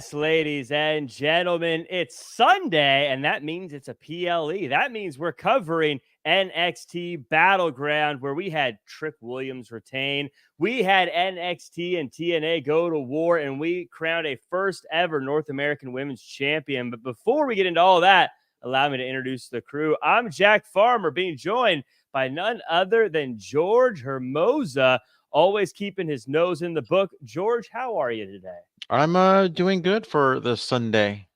Yes, ladies and gentlemen, it's Sunday, and that means it's a PLE. That means we're covering NXT Battleground, where we had Trick Williams retain. We had NXT and TNA go to war, and we crowned a first ever North American Women's Champion. But before we get into all that, allow me to introduce the crew. I'm Jack Farmer, being joined by none other than George Hermoza, always keeping his nose in the book. George, how are you today? I'm doing good for the Sunday,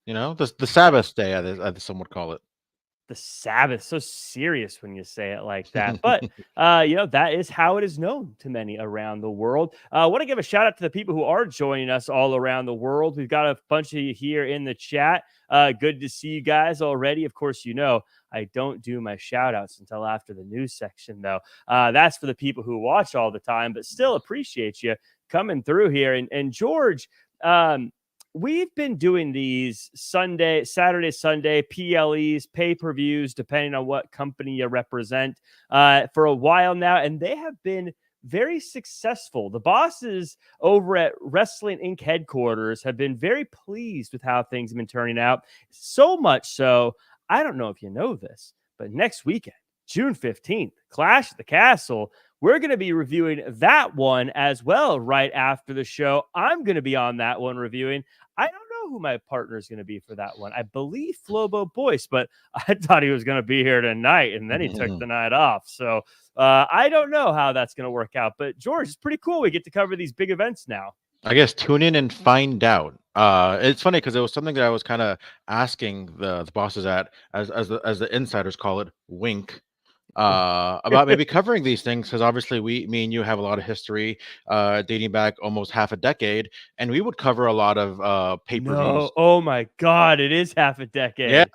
the Sabbath day, as some would call it. The Sabbath, so serious when you say it like that. But, that is how it is known to many around the world. I want to give a shout out to the people who are joining us all around the world. We've got a bunch of you here in the chat. Good to see you guys already. Of course, I don't do my shout outs until after the news section, though. That's for the people who watch all the time, but still appreciate you coming through here. And George, we've been doing these Saturday, Sunday PLEs, pay-per-views, depending on what company you represent, for a while now, and they have been very successful. The bosses over at Wrestling Inc. headquarters have been very pleased with how things have been turning out. So much so, I don't know if you know this, but next weekend, June 15th, Clash at the Castle, we're going to be reviewing that one as well right after the show. I'm going to be on that one reviewing. I don't know who my partner is going to be for that one. I believe Flobo Boyce, but I thought he was going to be here tonight, and then he took the night off. So I don't know how that's going to work out. But, George, it's pretty cool. We get to cover these big events now. I guess tune in and find out. It's funny because it was something that I was kind of asking the bosses as the insiders call it, wink, about maybe covering these things, because obviously me and you have a lot of history dating back almost half a decade, and we would cover a lot of pay-per-views. No. Oh my God, it is half a decade. Yeah,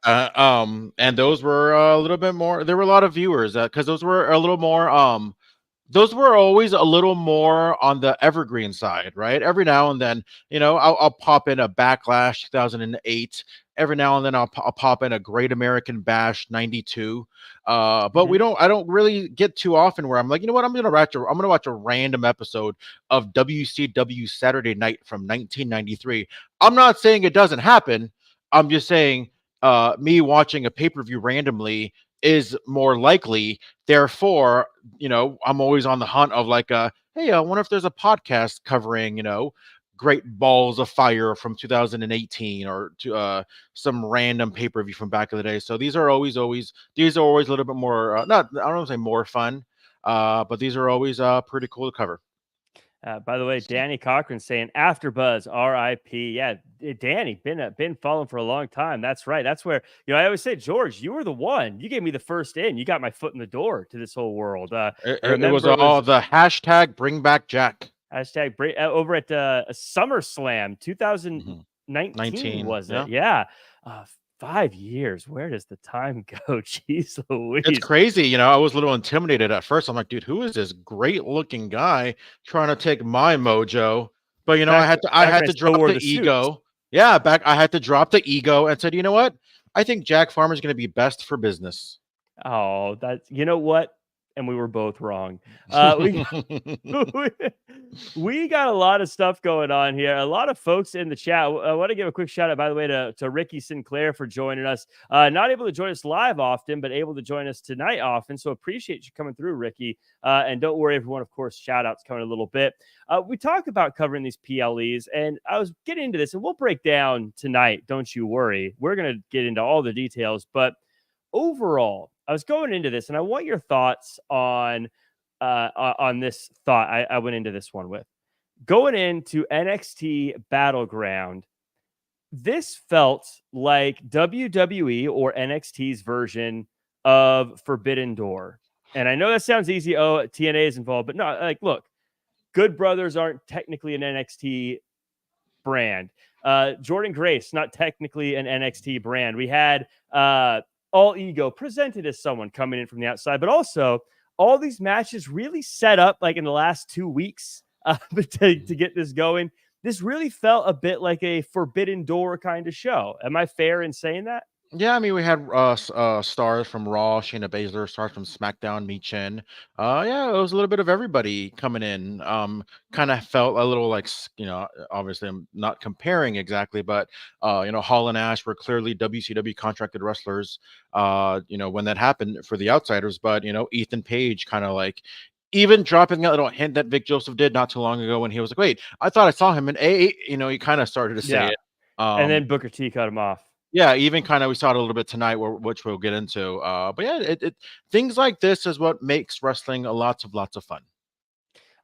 and those were a little bit more. There were a lot of viewers because those were a little more. Those were always a little more on the evergreen side, right? Every now and then, I'll pop in a Backlash 2008. Every now and then I'll pop in a Great American Bash 92. But I don't really get too often where I'm like, you know what? I'm gonna watch a random episode of WCW Saturday Night from 1993. I'm not saying it doesn't happen. I'm just saying me watching a pay-per-view randomly is more likely. Therefore, I'm always on the hunt of like, hey, I wonder if there's a podcast covering, Great Balls of Fire from 2018 or some random pay-per-view from back in the day. So these are always a little bit more, I don't want to say more fun, but these are always pretty cool to cover. By the way, Danny Cochran saying AfterBuzz R.I.P. Yeah, Danny been following for a long time. That's right. That's where I always say, George, you were the one. You gave me the first in. You got my foot in the door to this whole world. It was the hashtag Bring Back Jack. Hashtag over at SummerSlam 2019 was it? Yeah. 5 years. Where does the time go? Jeez Louise. It's crazy. I was a little intimidated at first. I'm like, dude, who is this great looking guy trying to take my mojo? But I had to drop the ego. Yeah, I had to drop the ego and said, you know what? I think Jack Farmer is going to be best for business. Oh, you know what? And we were both wrong. We got a lot of stuff going on here. A lot of folks in the chat. I want to give a quick shout out, by the way, to Ricky Sinclair for joining us. Not able to join us live often, but able to join us tonight often. So appreciate you coming through, Ricky. And don't worry, everyone. Of course, shout outs coming a little bit. We talk about covering these PLEs, and I was getting into this, and we'll break down tonight. Don't you worry. We're going to get into all the details, but overall, I was going into this, and I want your thoughts on this thought I went into this one with. Going into NXT Battleground, this felt like WWE or NXT's version of Forbidden Door. And I know that sounds easy. Oh, TNA is involved, but no, look, Good Brothers aren't technically an NXT brand. Jordynne Grace, not technically an NXT brand. We had All Ego presented as someone coming in from the outside, but also all these matches really set up like in the last 2 weeks to get this going. This really felt a bit like a Forbidden Door kind of show. Am I fair in saying that? Yeah, I mean, we had stars from Raw, Shayna Baszler, stars from SmackDown, Michin. Yeah, it was a little bit of everybody coming in. Kind of felt a little like, obviously I'm not comparing exactly, but Hall and Ash were clearly WCW contracted wrestlers. When that happened for the outsiders, but Ethan Page kind of like even dropping that little hint that Vic Joseph did not too long ago when he was like, "Wait, I thought I saw him in A." He kind of started to say Yeah. it. And Um, then Booker T cut him off. yeah, even kind of we saw it a little bit tonight, which we'll get into. But yeah, it things like this is what makes wrestling a lots of fun.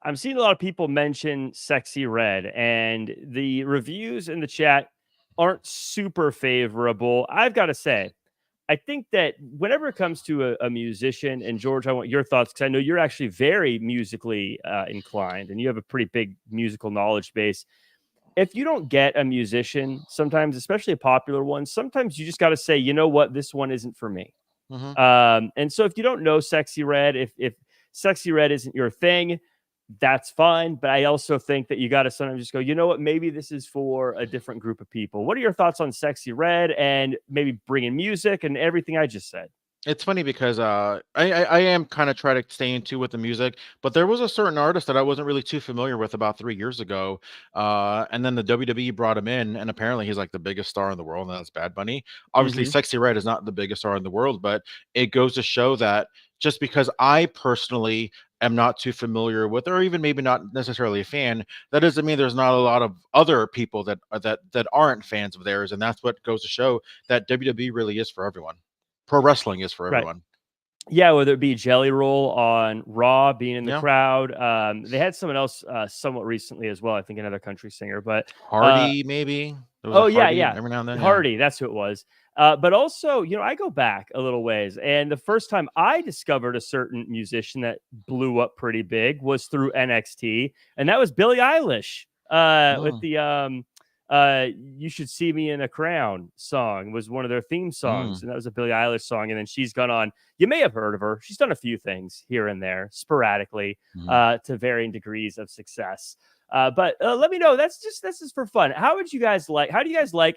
I'm seeing a lot of people mention Sexy Red, and the reviews in the chat aren't super favorable. I've got to say, I think that whenever it comes to a musician, and George, I want your thoughts because I know you're actually very musically inclined and you have a pretty big musical knowledge base. If you don't get a musician, sometimes, especially a popular one, sometimes you just got to say, you know what, this one isn't for me. Hmm. And so if you don't know Sexy Red, if Sexy Red isn't your thing, that's fine. But I also think that you got to sometimes just go, you know what, maybe this is for a different group of people. What are your thoughts on Sexy Red and maybe bringing music and everything I just said? It's funny because I am kind of trying to stay into with the music, but there was a certain artist that I wasn't really too familiar with about 3 years ago, and then the WWE brought him in, and apparently he's like the biggest star in the world, and that's Bad Bunny. Obviously, Mm-hmm. Sexy Red is not the biggest star in the world, but it goes to show that just because I personally am not too familiar with, or even maybe not necessarily a fan, that doesn't mean there's not a lot of other people that aren't fans of theirs, and that's what goes to show that WWE really is for everyone. Pro wrestling is for Right. everyone. Yeah, whether it be Jelly Roll on Raw being in the Yeah. crowd. They had someone else somewhat recently as well. I think another country singer, but uh, Hardy, maybe. There was a oh yeah, Hardy yeah, every now and then, yeah. Hardy. That's who it was. But also, I go back a little ways, and the first time I discovered a certain musician that blew up pretty big was through NXT, and that was Billie Eilish. With Mm, the "You Should See Me in a Crown" song was one of their theme songs, mm, and that was a Billie Eilish song. And then she's gone on. You may have heard of her. She's done a few things here and there, sporadically, mhm. to varying degrees of success. But let me know. This is for fun. How do you guys like?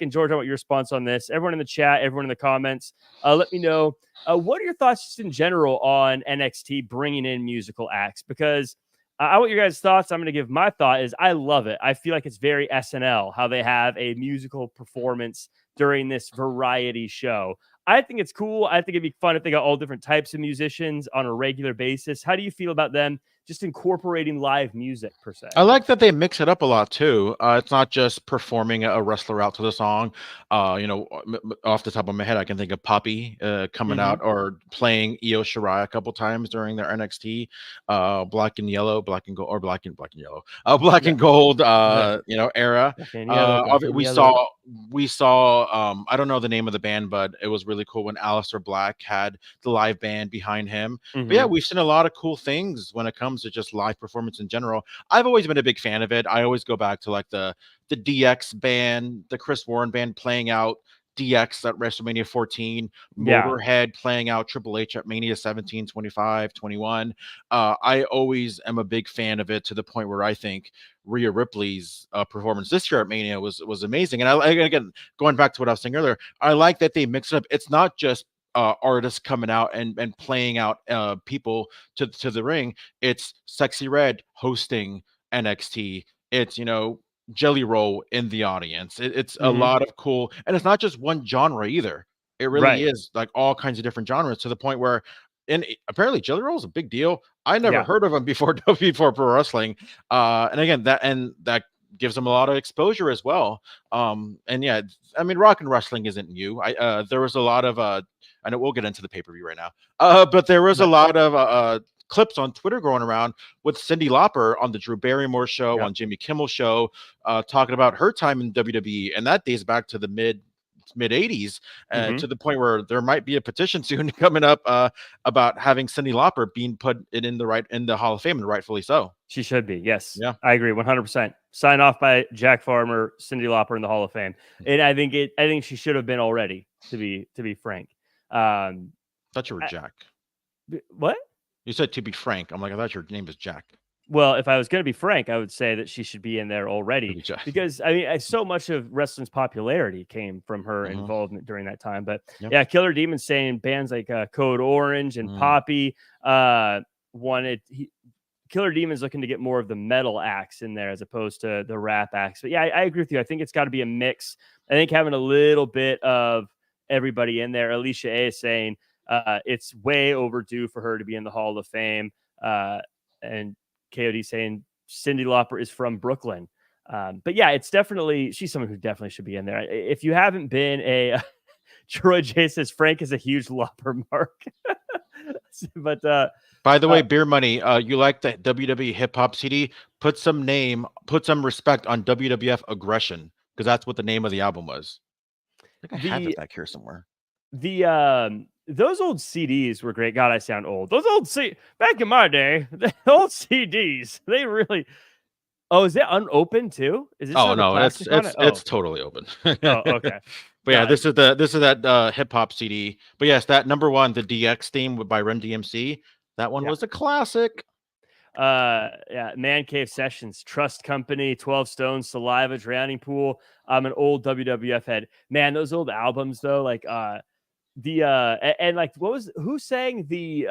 And George, I want your response on this. Everyone in the chat, everyone in the comments, let me know. What are your thoughts just in general on NXT bringing in musical acts? Because I want your guys' thoughts. I'm going to give my thought. Is I love it. I feel like it's very SNL how they have a musical performance during this variety show. I think it's cool. I think it'd be fun if they got all different types of musicians on a regular basis. How do you feel about them just incorporating live music per se? I like that they mix it up a lot too. It's not just performing a wrestler out to the song. Off the top of my head, I can think of Poppy coming Mm-hmm. out or playing Io Shirai a couple times during their NXT Black and Yellow, Black and Gold, or Black and Yellow, Black Yeah. and Gold, Yeah. era. Black and yellow, black and We yellow. saw. I don't know the name of the band, but it was really cool when Aleister Black had the live band behind him. But yeah, Mm-hmm. we've seen a lot of cool things when it comes to just live performance in general. I've always been a big fan of it. I always go back to like the DX band, the Chris Warren band playing out DX at WrestleMania 14, Yeah. Motorhead playing out Triple H at Mania 17, 25, 21. I always am a big fan of it to the point where I think Rhea Ripley's performance this year at Mania was amazing. And again, going back to what I was saying earlier, I like that they mix it up. It's not just artists coming out and playing out people to the ring. It's Sexy Red hosting NXT. It's Jelly Roll in the audience. It's a Mm-hmm. lot of cool, and it's not just one genre either. It really Right. is like all kinds of different genres to the point where, and apparently Jelly Roll is a big deal. I never Yeah. heard of him before before pro wrestling, and again that gives them a lot of exposure as well. And yeah, I mean, rock and wrestling isn't new. There was a lot of I know we'll get into the pay per view right now, but there was a Right. lot of clips on Twitter going around with Cyndi Lauper on the Drew Barrymore show, Yep. on Jimmy Kimmel show, talking about her time in WWE, and that dates back to the mid 80s, Mm-hmm. to the point where there might be a petition soon coming up about having Cyndi Lauper being put in the Hall of Fame, and rightfully so. She should be. Yes. Yeah, I agree 100%. Sign off by Jack Farmer, Cyndi Lauper in the Hall of Fame. And I think she should have been already, to be frank. thought you were I, Jack. what? You said to be frank. I'm like, I thought your name was Jack. Well, if I was going to be frank, I would say that she should be in there already because I mean, so much of wrestling's popularity came from her involvement during that time. But yeah, Killer Demon saying bands like Code Orange and Poppy wanted Killer Demon's looking to get more of the metal acts in there as opposed to the rap acts. But yeah, I agree with you. I think it's got to be a mix. I think having a little bit of everybody in there. Alicia A is saying it's way overdue for her to be in the Hall of Fame. And KOD saying Cyndi Lauper is from Brooklyn. But yeah, it's definitely, she's someone who definitely should be in there. If you haven't been a, Troy J says Frank is a huge Lauper mark. But by the way, Beer Money, you like the WWE hip hop CD? Put some respect on WWF Aggression, because that's what the name of the album was. I think I have it back here somewhere. Those old CDs were great. God, I sound old. Those old back in my day, the old CDs, they really. Oh, is it unopened too? Is this? Oh no, it's totally open. Oh, okay. But yeah, this is that hip hop CD. But yes, that number one, the DX theme by Run DMC. That one was a classic. Yeah, Man Cave Sessions, Trust Company, 12 Stones, Saliva, Drowning Pool. I'm an old WWF head. Man, those old albums though, like and like who sang the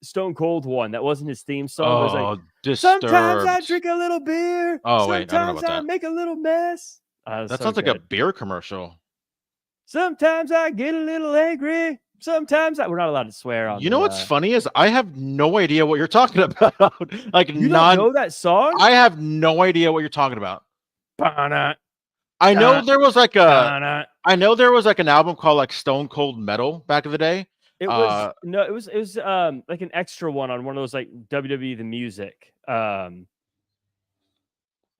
Stone Cold one that wasn't his theme song? Oh, it was like, Disturbed. Sometimes I drink a little beer. Oh wait, I don't know about that. Make a little mess. That sounds like a beer commercial. Sometimes I get a little angry. Sometimes we're not allowed to swear on. You know what's funny is I have no idea what you're talking about. Like you don't know that song? I have no idea what you're talking about. I know there was like an album called like Stone Cold Metal back in the day. It was it was like an extra one on one of those like WWE the Music. Well,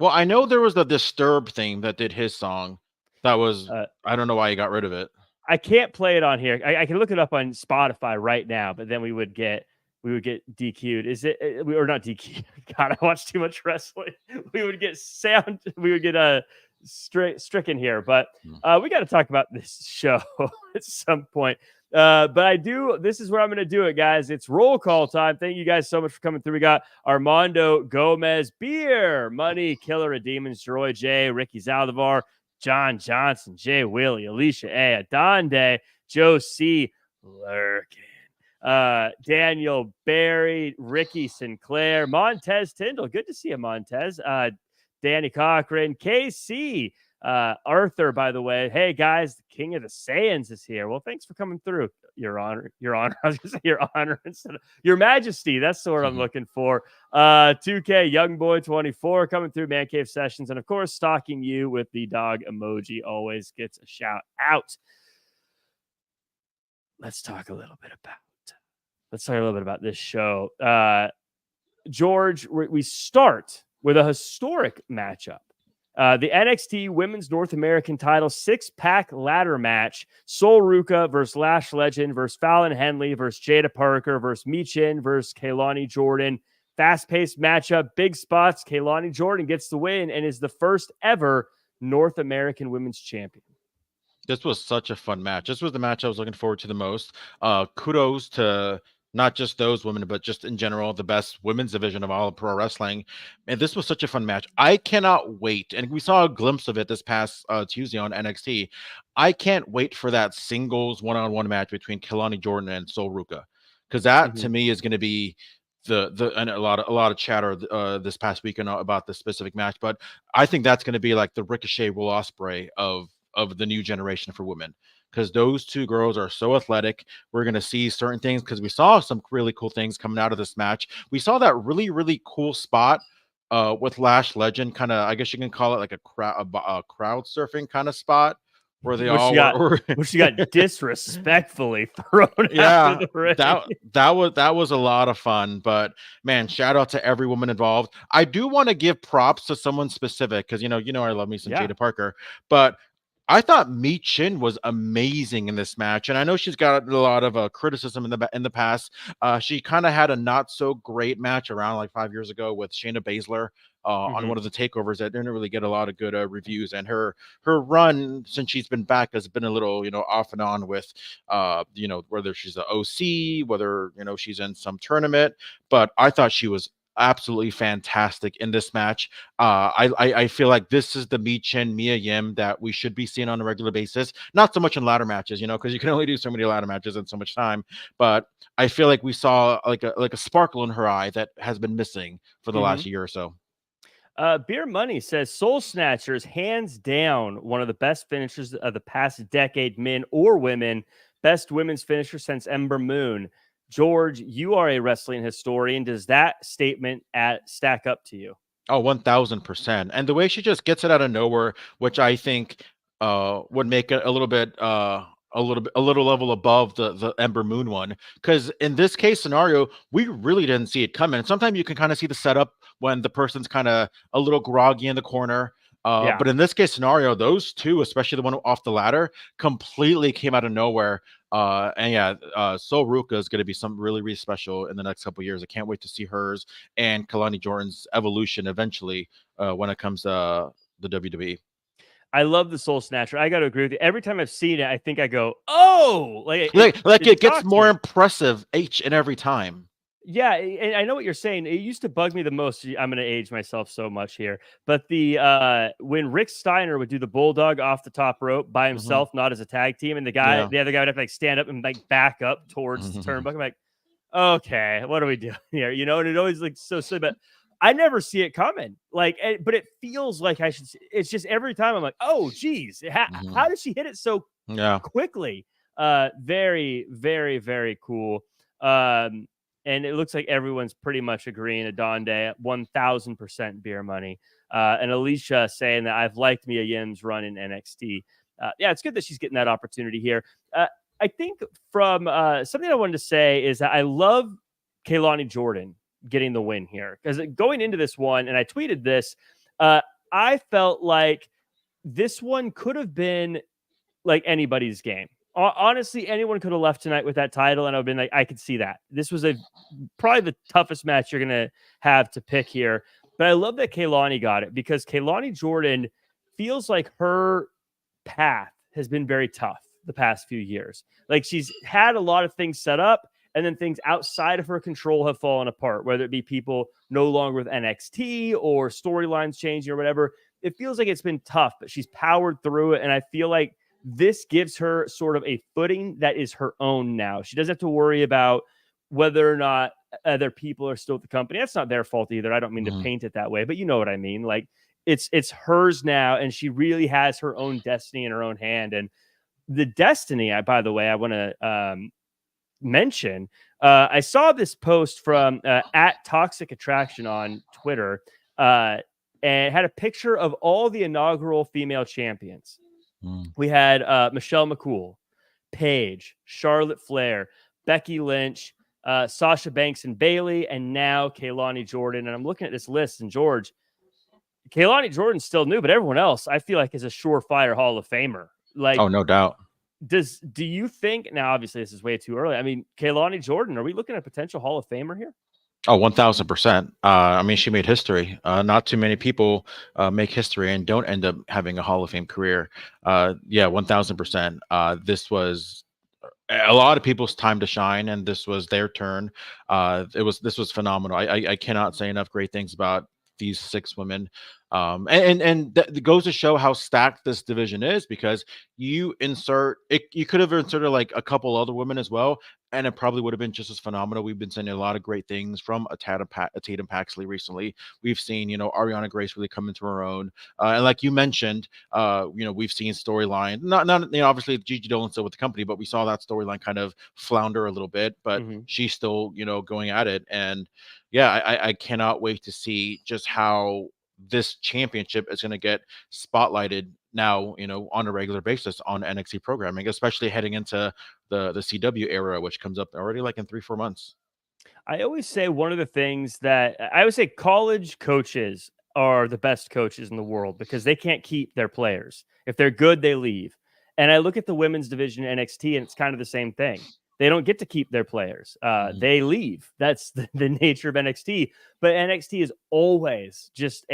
I know there was the Disturbed thing that did his song. That was I don't know why he got rid of it. I can't play it on here. I can look it up on Spotify right now, but then we would get DQ'd. Is it or not DQ'd? God, I watch too much wrestling. We would get stricken here, but we got to talk about this show at some point. But this is where I'm going to do it, guys. It's roll call time. Thank you guys so much for coming through. We got Armando Gomez, Beer Money, Killer of Demons, Troy J, Ricky Zaldivar, John Johnson, Jay Willie, Alicia A, Adonde, Joe C, Lurkin, Daniel Barry, Ricky Sinclair, Montez Tyndall. Good to see you, Montez. Danny Cochran, KC, Arthur, by the way. Hey, guys, the King of the Saiyans is here. Well, thanks for coming through, Your Honor. Your Honor. I was going to say Your Honor instead of Your Majesty. That's the word I'm looking for. 2K Youngboy 24 coming through, Man Cave Sessions. And, of course, stalking you with the dog emoji always gets a shout out. Let's talk a little bit about this show. George, we start with a historic matchup. The NXT Women's North American title 6-pack ladder match. Sol Ruca versus Lash Legend versus Fallon Henley versus Jaida Parker versus Michin versus Kelani Jordynne. Fast-paced matchup, big spots. Kelani Jordynne gets the win and is the first ever North American Women's Champion. This was such a fun match. This was the match I was looking forward to the most. Kudos to not just those women, but just in general, the best women's division of all of pro wrestling. And this was such a fun match. I cannot wait. And we saw a glimpse of it this past Tuesday on NXT. I can't wait for that singles one-on-one match between Kelani Jordynne and Sol Ruca, because that to me is going to be and a lot of chatter this past weekend about the specific match. But I think that's going to be like the Ricochet Will Ospreay of the new generation for women, because those two girls are so athletic. We're going to see certain things, because we saw some really cool things coming out of this match. We saw that really, really cool spot with Lash Legend, kind of, I guess you can call it like a crowd surfing kind of spot, where they which got disrespectfully thrown out of the ring. That was a lot of fun. But man, shout out to every woman involved. I do want to give props to someone specific, because you know I love me some Jaida Parker, but I thought Michin was amazing in this match, and I know she's got a lot of criticism in the past. She kind of had a not so great match around like 5 years ago with Shayna Baszler on one of the takeovers that didn't really get a lot of good reviews. And her run since she's been back has been a little off and on with whether she's the OC, whether she's in some tournament. But I thought she was absolutely fantastic in this match. I feel like this is the Michin Mia Yim that we should be seeing on a regular basis. Not so much in ladder matches, because you can only do so many ladder matches in so much time. But I feel like we saw like a sparkle in her eye that has been missing for the last year or so. Beer Money says Soul Snatchers, hands down, one of the best finishers of the past decade, men or women. Best women's finisher since Ember Moon. George, you are a wrestling historian. Does that statement stack up to you? Oh, 1000%. And the way she just gets it out of nowhere, which I think would make it a little bit a little level above the Ember Moon one. Because in this case scenario, we really didn't see it coming. Sometimes you can kind of see the setup when the person's kind of a little groggy in the corner. But in this case scenario, those two, especially the one off the ladder, completely came out of nowhere. And yeah, So Ruca is going to be something really, really special in the next couple of years. I can't wait to see hers and Kelani Jordan's evolution eventually when it comes to the WWE. I love the Soul Snatcher. I got to agree with you. Every time I've seen it, I think I go, "Oh!" It gets more impressive each and every time. Yeah, and I know what you're saying. It used to bug me the most. I'm going to age myself so much here, but the when Rick Steiner would do the bulldog off the top rope by himself, not as a tag team, and the other guy would have to like stand up and like back up towards the turnbuckle. I'm like, okay, what are we doing here? And it always looks so silly, but I never see it coming. Like, but it feels like I should. It's just every time I'm like, oh, geez, how did she hit it so quickly? Very, very, very cool. And it looks like everyone's pretty much agreeing. Adonde 1000% Beer Money. And Alicia saying that I've liked Mia Yim's run in NXT. Yeah, it's good that she's getting that opportunity here. I think from something I wanted to say is that I love Kelani Jordynne getting the win here. Because going into this one, and I tweeted this, I felt like this one could have been like anybody's game. Honestly, anyone could have left tonight with that title, and I've been like, I could see that. This was probably the toughest match you're gonna have to pick here. But I love that Kelani got it because Kelani Jordynne feels like her path has been very tough the past few years. Like she's had a lot of things set up, and then things outside of her control have fallen apart, whether it be people no longer with NXT or storylines changing or whatever. It feels like it's been tough, but she's powered through it, and I feel like this gives her sort of a footing that is her own now. She doesn't have to worry about whether or not other people are still at the company. That's not their fault either. I don't mean to paint it that way, but you know what I mean. Like it's hers now, and she really has her own destiny in her own hand. And the destiny, by the way, I want to mention. I saw this post from at Toxic Attraction on Twitter, and it had a picture of all the inaugural female champions. We had Michelle McCool, Paige, Charlotte Flair, Becky Lynch, Sasha Banks and Bayley, and now Kelani Jordynne. And I'm looking at this list, and George, Kelani Jordynne's still new, but everyone else I feel like is a surefire Hall of Famer. Like, oh, no doubt. Do you think now? Obviously, this is way too early. I mean, Kelani Jordynne, are we looking at a potential Hall of Famer here? Oh, 1000%. I mean, she made history. Not too many people make history and don't end up having a Hall of Fame career. Yeah, 1000%. This was a lot of people's time to shine, and this was their turn. This was phenomenal. I cannot say enough great things about these 6 women. And that goes to show how stacked this division is, because you could have inserted like a couple other women as well, and it probably would have been just as phenomenal. We've been seeing a lot of great things from a Tatum Paxley recently. We've seen, Ariana Grace really come into her own. And like you mentioned, we've seen storyline, not obviously Gigi Dolan's still with the company, but we saw that storyline kind of flounder a little bit, but she's still, going at it. And yeah, I cannot wait to see just how this championship is going to get spotlighted now, on a regular basis on NXT programming, especially heading into the CW era, which comes up already like in 3-4 months. I always say one of the things that I would say college coaches are the best coaches in the world because they can't keep their players. If they're good, they leave. And I look at the women's division NXT, and it's kind of the same thing. They don't get to keep their players. They leave. That's the nature of NXT. But NXT is always just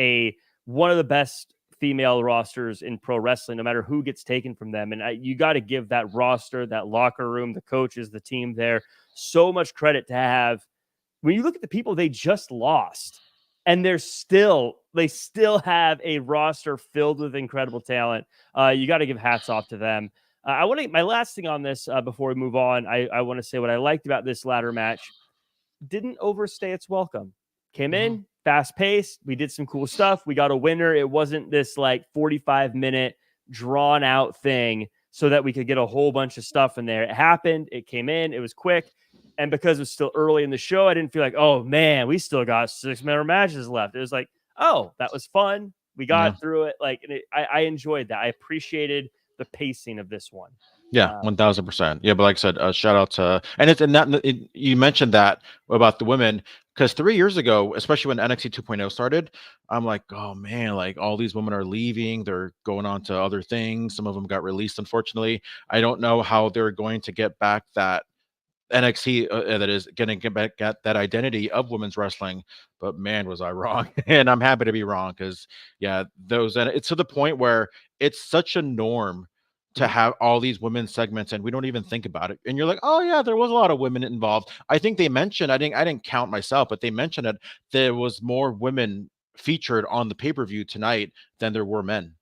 one of the best female rosters in pro wrestling, no matter who gets taken from them. And you got to give that roster, that locker room, the coaches, the team there so much credit to have when you look at the people they just lost, and they still have a roster filled with incredible talent. You got to give hats off to them. I want to my last thing on this before we move on. I want to say what I liked about this ladder match. Didn't overstay its welcome. Came in fast paced. We did some cool stuff. We got a winner. It wasn't this like 45-minute drawn out thing so that we could get a whole bunch of stuff in there. It happened. It came in. It was quick. And because it was still early in the show, I didn't feel like, oh man, we still got 6 more matches left. It was like, oh, that was fun. We got through it. Like, I enjoyed that. I appreciated the pacing of this one. Yeah, 1000%. Yeah, but like I said, shout out to, and it's, and that you mentioned that about the women, because 3 years ago, especially when NXT 2.0 started, I'm like, oh man, like all these women are leaving, they're going on to other things. Some of them got released, unfortunately. I don't know how they're going to get back that NXT that is going to get back at that identity of women's wrestling, but man, was I wrong. And I'm happy to be wrong, because yeah, those, and it's to the point where it's such a norm to have all these women's segments and we don't even think about it. And you're like, oh yeah, there was a lot of women involved. I think they mentioned, I didn't count myself, but they mentioned that there was more women featured on the pay-per-view tonight than there were men.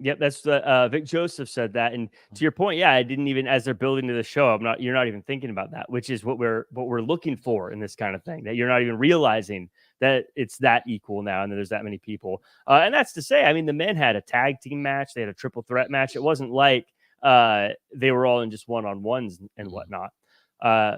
Yep, that's the Vic Joseph said that, and to your point, yeah, I didn't even, as they're building to the show, you're not even thinking about that, which is what we're looking for in this kind of thing. That you're not even realizing that it's that equal now, and that there's that many people. And that's to say, I mean, the men had a tag team match, they had a triple threat match. It wasn't like they were all in just one-on-ones and whatnot.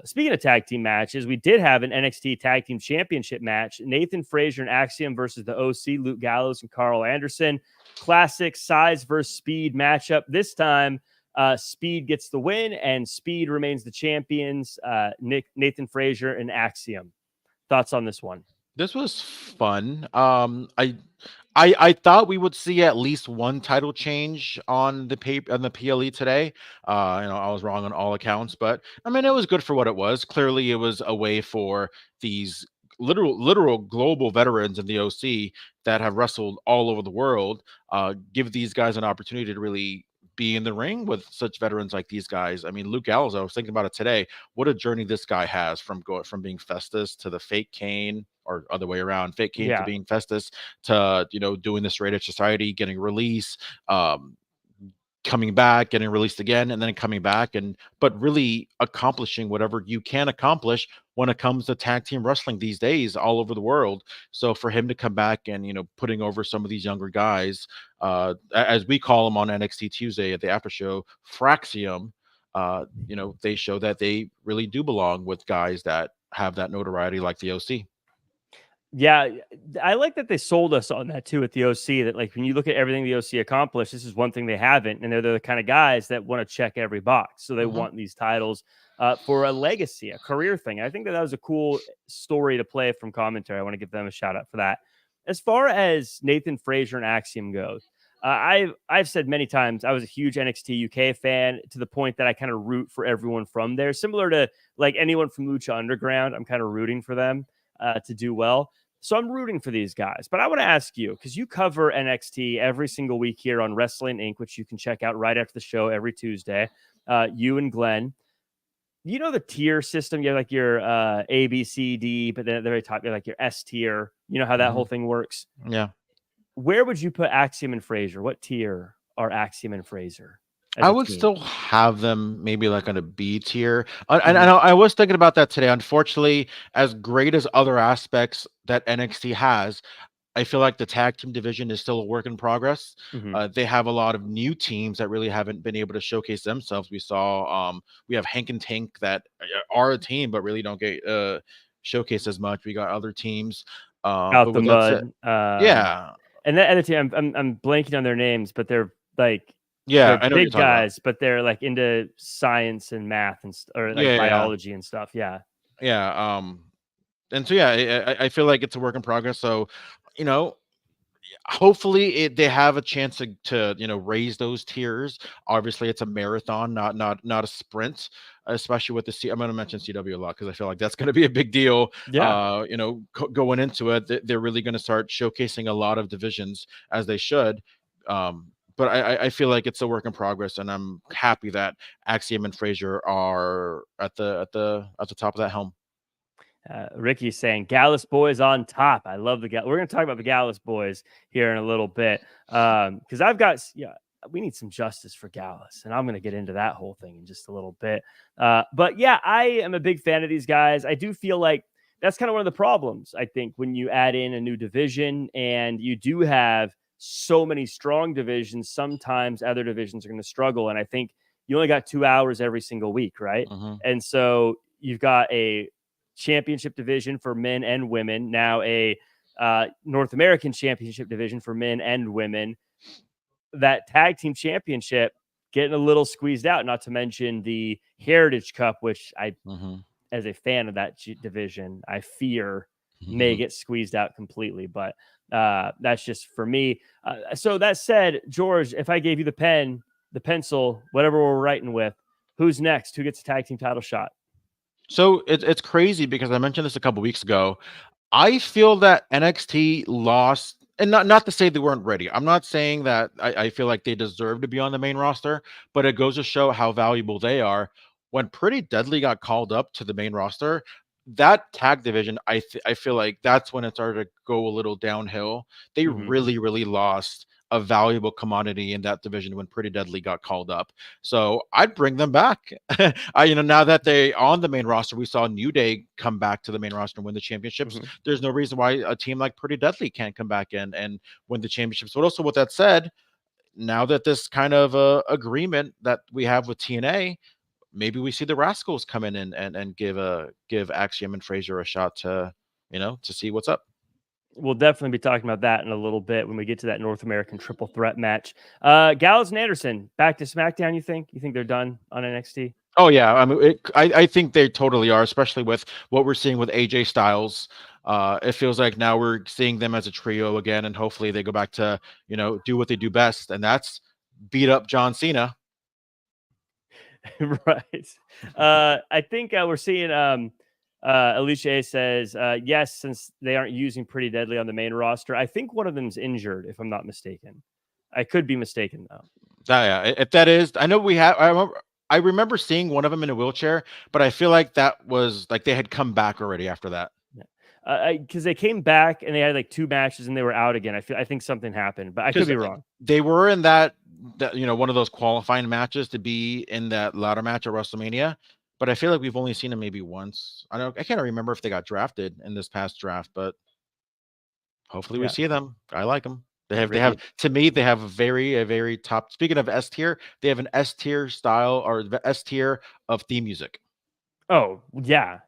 Speaking of tag team matches, we did have an NXT Tag Team Championship match. Nathan Frazer and Axiom versus the OC, Luke Gallows and Karl Anderson. Classic size versus speed matchup. This time, Speed gets the win, and Speed remains the champions. Nathan Frazer and Axiom. Thoughts on this one? This was fun. I thought we would see at least one title change on the PLE today. I was wrong on all accounts, but I mean, it was good for what it was. Clearly, it was a way for these literal global veterans in the OC that have wrestled all over the world, give these guys an opportunity to really be in the ring with such veterans like these guys. I mean, Luke Gallows, I was thinking about it today. What a journey this guy has from being Festus to the fake Kane, or other way around, fake Kane to being Festus, to doing the straight edge society, getting released, coming back, getting released again, and then coming back, but really accomplishing whatever you can accomplish when it comes to tag team wrestling these days all over the world. So for him to come back and putting over some of these younger guys, as we call them on NXT Tuesday at the after show, Fraxium, they show that they really do belong with guys that have that notoriety like the OC. Yeah, I like that they sold us on that too at the OC, that like when you look at everything the OC accomplished, this is one thing they haven't, and they're the kind of guys that want to check every box. So they want these titles for a legacy, a career thing. I think that was a cool story to play from commentary. I want to give them a shout out for that. As far as Nathan Frazer and Axiom goes, I've said many times I was a huge NXT UK fan, to the point that I kind of root for everyone from there. Similar to like anyone from Lucha Underground, I'm kind of rooting for them to do well. So I'm rooting for these guys. But I want to ask you, because you cover NXT every single week here on Wrestling Inc., which you can check out right after the show every Tuesday. You and Glenn, the tier system. You have like your A, B, C, D, but then at the very top, you have like your S tier. You know how that whole thing works? Yeah. Where would you put Axiom and Frazer? What tier are Axiom and Frazer? I would still have them maybe like on a B tier. And I was thinking about that today. Unfortunately, as great as other aspects that NXT has, I feel like the tag team division is still a work in progress. They have a lot of new teams that really haven't been able to showcase themselves. We saw we have Hank and Tank that are a team but really don't get showcased as much. We got other teams Out the Mud. Yeah. And that other team, I'm blanking on their names, but they're like, yeah, they're big guys, but they're like into science and math and biology and stuff. Yeah. And so I feel like it's a work in progress. So, hopefully they have a chance to raise those tiers. Obviously, it's a marathon, not a sprint. Especially with I'm going to mention CW a lot because I feel like that's going to be a big deal. Yeah. Going into it, they're really going to start showcasing a lot of divisions, as they should. But I feel like it's a work in progress, and I'm happy that Axiom and Frazer are at the top of that helm. Ricky's saying Gallus boys on top. I love the We're going to talk about the Gallus boys here in a little bit because we need some justice for Gallus, and I'm going to get into that whole thing in just a little bit. But yeah, I am a big fan of these guys. I do feel like that's kind of one of the problems, I think, when you add in a new division and you do have so many strong divisions. Sometimes other divisions are going to struggle, and I think you only got 2 hours every single week, right? And so you've got a championship division for men and women, now a North American championship division for men and women. That tag team championship getting a little squeezed out, not to mention the Heritage Cup, which I, as a fan of that division, I fear may get squeezed out completely. But that's just for me. So that said, George, if I gave you the pen, the pencil, whatever we're writing with, who's next? Who gets a tag team title shot? So it's crazy because I mentioned this a couple weeks ago. I feel that NXT lost, and not to say they weren't ready. I'm not saying that I feel like they deserve to be on the main roster, but it goes to show how valuable they are. When Pretty Deadly got called up to the main roster, that tag division, I feel like that's when it started to go a little downhill. They really lost a valuable commodity in that division when Pretty Deadly got called up. So I'd bring them back. Now that they on the main roster, we saw New Day come back to the main roster and win the championships. There's no reason why a team like Pretty Deadly can't come back in and win the championships. But also, with that said, now that this kind of agreement that we have with TNA, maybe we see the Rascals come in and give Axiom and Frazer a shot to see what's up. We'll definitely be talking about that in a little bit when we get to that North American triple threat match. Gallows and Anderson back to SmackDown. You think they're done on NXT? Oh yeah, I mean, I think they totally are, especially with what we're seeing with AJ Styles. It feels like now we're seeing them as a trio again, and hopefully they go back to do what they do best, and that's beat up John Cena. Right. I think we're seeing. Alicia says, yes, since they aren't using Pretty Deadly on the main roster. I think one of them's injured, if I'm not mistaken. I could be mistaken, though. Yeah, if that is, I know I remember seeing one of them in a wheelchair, but I feel like that was like they had come back already after that. Because they came back and they had like 2 matches and they were out again. I think something happened, but I could be wrong. They were in that one of those qualifying matches to be in that ladder match at WrestleMania. But I feel like we've only seen them maybe once. I can't remember if they got drafted in this past draft, but hopefully we see them. I like them. They have to me, they have a very top. Speaking of S tier, they have an S tier style or the S tier of theme music. Oh, yeah.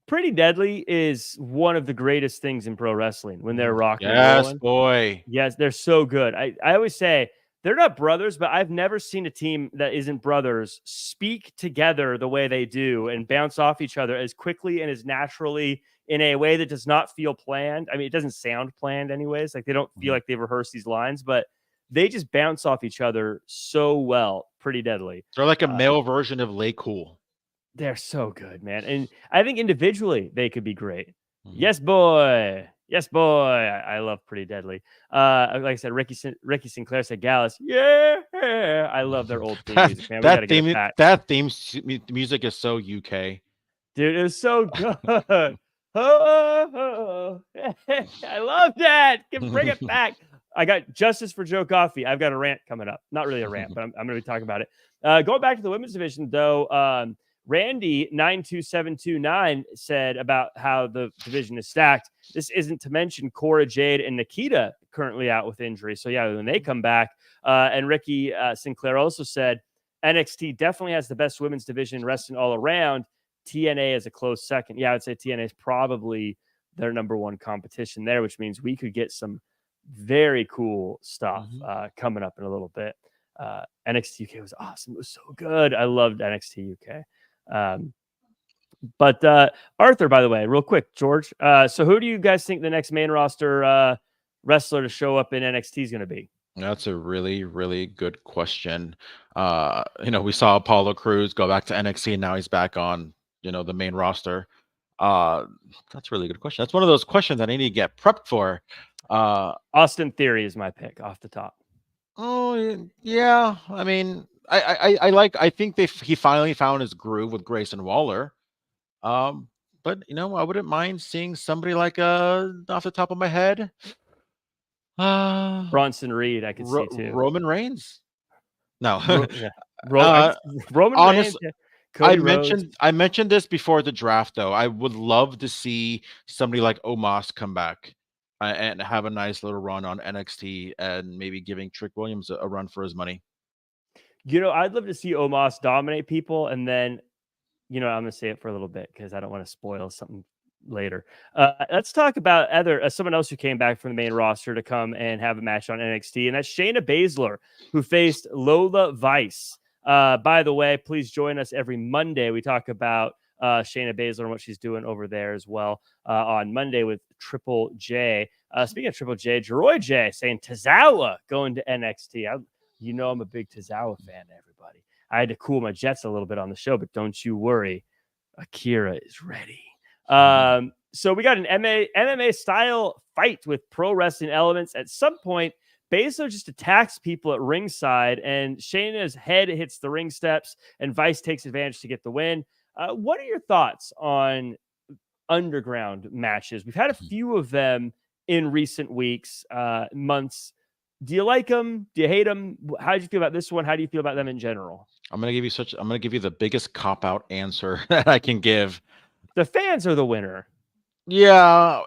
Pretty Deadly is one of the greatest things in pro wrestling when they're rocking and rolling. Yes, boy. Yes, they're so good. I always say they're not brothers, but I've never seen a team that isn't brothers speak together the way they do and bounce off each other as quickly and as naturally in a way that does not feel planned. I mean, it doesn't sound planned anyways. Like they don't feel like they've rehearsed these lines, but they just bounce off each other so well. Pretty Deadly. They're like a male version of Lay Cool. They're so good, man. And I think individually they could be great. Yes, boy. Yes, boy. I love Pretty Deadly. Like I said, Ricky Sinclair said Gallus. Yeah. I love their old theme music, man. That theme music is so UK. Dude, it was so good. Oh. I love that. Bring it back. I got justice for Joe Coffey. I've got a rant coming up. Not really a rant, but I'm going to be talking about it. Going back to the women's division, though, Randy 92729 said about how the division is stacked. This isn't to mention Cora Jade and Nikita currently out with injury. So yeah, when they come back, and Ricky Sinclair also said NXT definitely has the best women's division wrestling all around. TNA is a close second. Yeah, I would say TNA is probably their number one competition there, which means we could get some very cool stuff coming up in a little bit. NXT UK was awesome. It was so good. I loved NXT UK. But Arthur, by the way, real quick, George. So who do you guys think the next main roster wrestler to show up in NXT is going to be? That's a really, really good question. We saw Apollo Crews go back to NXT and now he's back on, the main roster. That's a really good question. That's one of those questions that I need to get prepped for. Austin Theory is my pick off the top. Oh yeah. I mean, I think he finally found his groove with Grayson Waller. But but I wouldn't mind seeing somebody like off the top of my head, Bronson Reed, I could see too. Roman Reigns. No, Yeah. uh, Roman Reigns, honest. yeah. Cody Rhodes. I mentioned this before the draft, though. I would love to see somebody like Omos come back and have a nice little run on NXT, and maybe giving Trick Williams a run for his money. I'd love to see Omos dominate people, and then, I'm going to say it for a little bit because I don't want to spoil something later. Let's talk about someone else who came back from the main roster to come and have a match on NXT, and that's Shayna Baszler, who faced Lola Vice. By the way, please join us every Monday. We talk about Shayna Baszler and what she's doing over there as well on Monday with Triple J. Speaking of Triple J, Jeroy J saying Tozawa going to NXT. I'm a big Tozawa fan, everybody. I had to cool my jets a little bit on the show, but don't you worry. Akira is ready. So we got an MMA style fight with pro wrestling elements. At some point, Baszler just attacks people at ringside, and Shayna's head hits the ring steps, and Vice takes advantage to get the win. What are your thoughts on underground matches? We've had a few of them in recent weeks, months. Do you like them? Do you hate them? How do you feel about this one? How do you feel about them in general? I'm gonna give you the biggest cop-out answer that I can give. The fans are the winner. Yeah,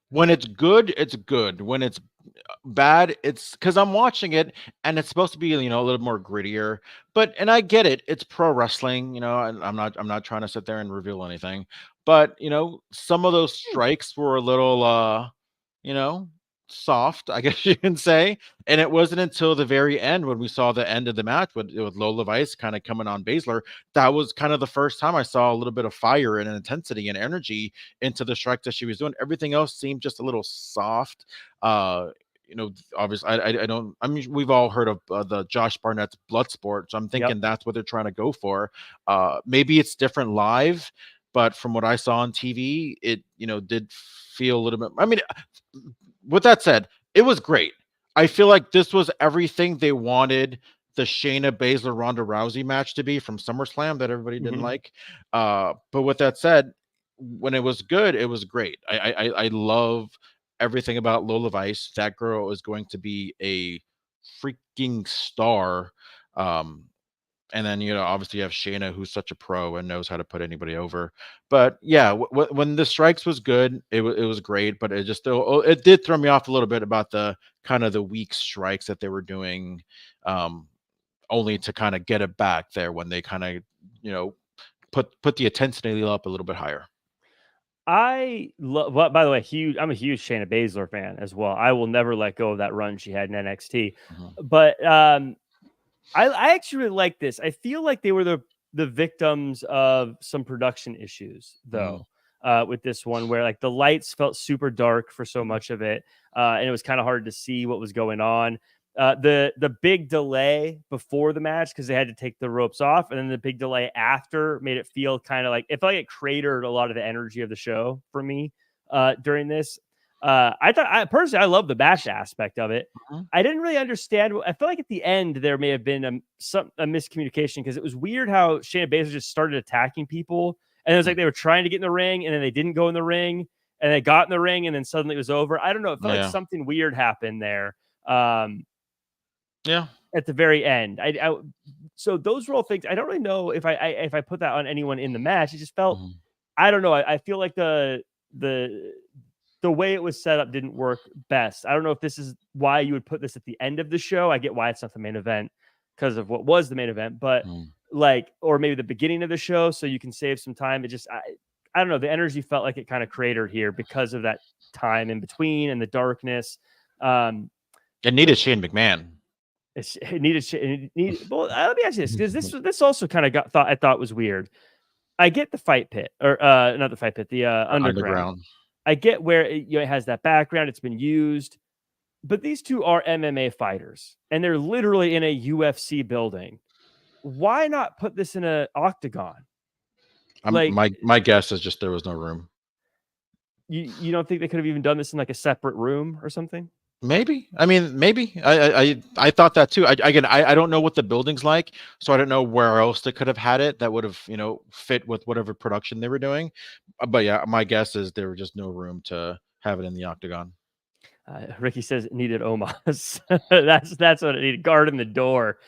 when it's good, it's good. When it's bad, it's because I'm watching it and it's supposed to be, a little more grittier. And I get it. It's pro wrestling, and I'm not trying to sit there and reveal anything. But some of those strikes were a little soft, I guess you can say. And it wasn't until the very end, when we saw the end of the match with Lola Vice kind of coming on Baszler, that was kind of the first time I saw a little bit of fire and intensity and energy into the strike that she was doing. Everything else seemed just a little soft. Obviously, I don't. I mean, we've all heard of the Josh Barnett's Bloodsport, so I'm thinking that's what they're trying to go for. Maybe it's different live, but from what I saw on TV, it did feel a little bit. I mean, with that said, it was great. I feel like this was everything they wanted the Shayna Baszler Ronda Rousey match to be from SummerSlam that everybody didn't like. But with that said, when it was good, it was great. I love everything about Lola Vice. That girl is going to be a freaking star. And then, obviously you have Shayna, who's such a pro and knows how to put anybody over. But yeah, when the strikes was good, it was great. But it just still, it did throw me off a little bit about the kind of the weak strikes that they were doing, only to kind of get it back there when they kind of, put the intensity up a little bit higher. I love. Well, by the way, I'm a huge Shayna Baszler fan as well. I will never let go of that run she had in NXT. But I actually really like this. I feel like they were the victims of some production issues, though, with this one, where like the lights felt super dark for so much of it, and it was kind of hard to see what was going on. The big delay before the match, because they had to take the ropes off, and then the big delay after made it feel kind of like it felt like it cratered a lot of the energy of the show for me during this. I personally love the match aspect of it. I didn't really understand. I feel like at the end there may have been a miscommunication, because it was weird how Shayna Baszler just started attacking people, and it was like they were trying to get in the ring, and then they didn't go in the ring, and they got in the ring, and then suddenly it was over. I don't know. It felt like something weird happened there. At the very end, so those were all things. I don't really know if I put that on anyone in the match. It just felt, I don't know. I feel like the way it was set up didn't work best. I don't know if this is why you would put this at the end of the show. I get why it's not the main event because of what was the main event, but or maybe the beginning of the show so you can save some time. It just, I don't know. The energy felt like it kind of cratered here because of that time in between and the darkness. It needed Shane McMahon. It needed. Well, let me ask you this, because this also kind of I thought was weird. I get the fight pit, or not the fight pit, the underground. I get where it has that background. It's been used, but these two are MMA fighters, and they're literally in a UFC building. Why not put this in an octagon? My guess is just there was no room. You don't think they could have even done this in like a separate room or something? Maybe. I mean, maybe. I thought that too. I don't know what the building's like, so I don't know where else they could have had it that would have, fit with whatever production they were doing. But yeah, my guess is there was just no room to have it in the octagon. Ricky says it needed Omas. That's what it needed. Guard in the door.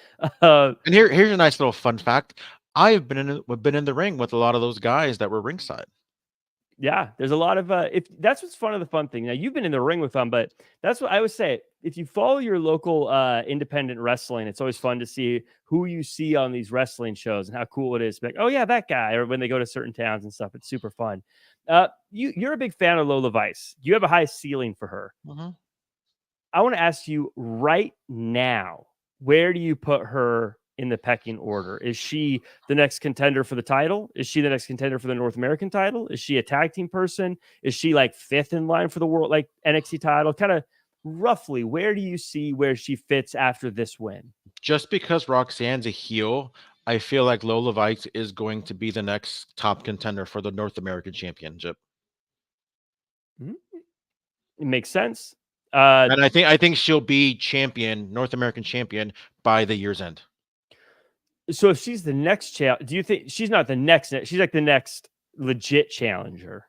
And here's a nice little fun fact. I've been in the ring with a lot of those guys that were ringside. Yeah, there's a lot of if that's what's fun of the fun thing. Now you've been in the ring with them, but that's what I would say. If you follow your local independent wrestling, it's always fun to see who you see on these wrestling shows and how cool it is. Like, oh yeah, that guy, or when they go to certain towns and stuff, it's super fun. You're a big fan of Lola Vice. You have a high ceiling for her. Mm-hmm. I want to ask you right now, where do you put her in the pecking order? Is she the next contender for the title? Is she the next contender for the North American title? Is she a tag team person? Is she like fifth in line for the world, like NXT title? Kind of roughly, where do you see where she fits after this win? Just because Roxanne's a heel, I feel like Lola Vice is going to be the next top contender for the North American Championship. It makes sense. And I think she'll be North American champion by the year's end. So if she's the next challenge, do you think she's not the next? She's like the next legit challenger.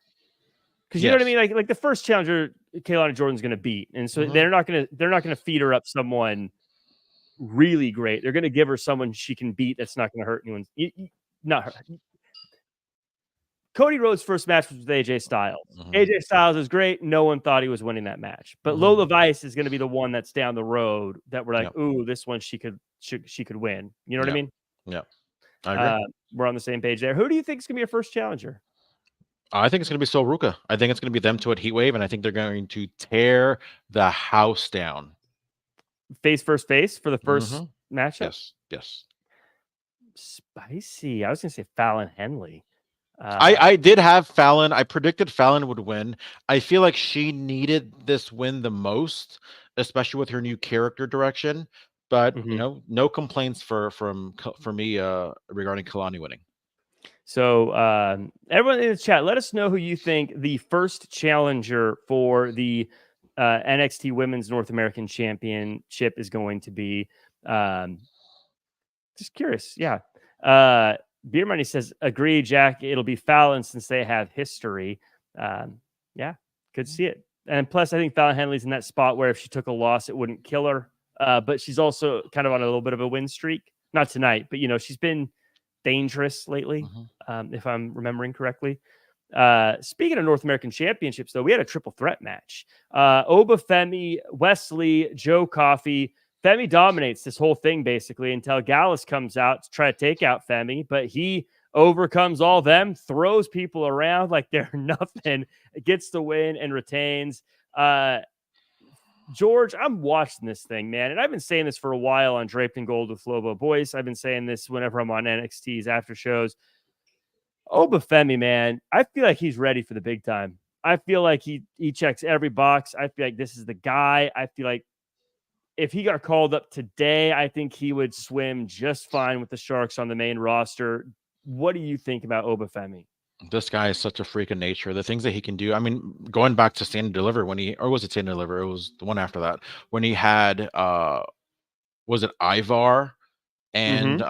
Because you know what I mean, like the first challenger, Kelani Jordynne's going to beat, and so they're not going to feed her up someone really great. They're going to give her someone she can beat that's not going to hurt anyone. Not her. Cody Rhodes' first match was with AJ Styles. AJ Styles is great. No one thought he was winning that match. But Lola Vice is going to be the one that's down the road that we're like, ooh, this one she could win. You know what I mean? Yeah. I agree. We're on the same page there. Who do you think is going to be your first challenger? I think it's going to be Ruca. I think it's going to be them two at Heatwave, and I think they're going to tear the house down. Face first face for the first matchup? Yes. Spicy. I was going to say Fallon Henley. I did have Fallon. I predicted Fallon would win. I feel like she needed this win the most, especially with her new character direction. But no complaints for me regarding Kelani winning. So everyone in the chat, let us know who you think the first challenger for the NXT Women's North American Championship is going to be. Just curious, yeah. Beer Money says, agree, Jack. It'll be Fallon since they have history. Yeah, could see it. And plus, I think Fallon Henley's in that spot where if she took a loss, it wouldn't kill her. But she's also kind of on a little bit of a win streak. Not tonight, but she's been dangerous lately, if I'm remembering correctly. Speaking of North American Championships, though, we had a triple threat match. Oba, Femi, Wesley, Joe Coffey. Femi dominates this whole thing basically until Gallows comes out to try to take out Femi, but he overcomes all them, throws people around like they're nothing, gets the win and retains. George, I'm watching this thing, man, and I've been saying this for a while on Draped in Gold with Lobo Boys. I've been saying this whenever I'm on NXT's after shows. Oba Femi, man, I feel like he's ready for the big time. I feel like he checks every box. I feel like this is the guy. I feel like if he got called up today, I think he would swim just fine with the Sharks on the main roster. What do you think about Oba Femi? This guy is such a freak of nature. The things that he can do. I mean, going back to Stand and Deliver or was it Stand and Deliver? It was the one after that when he had was it Ivar and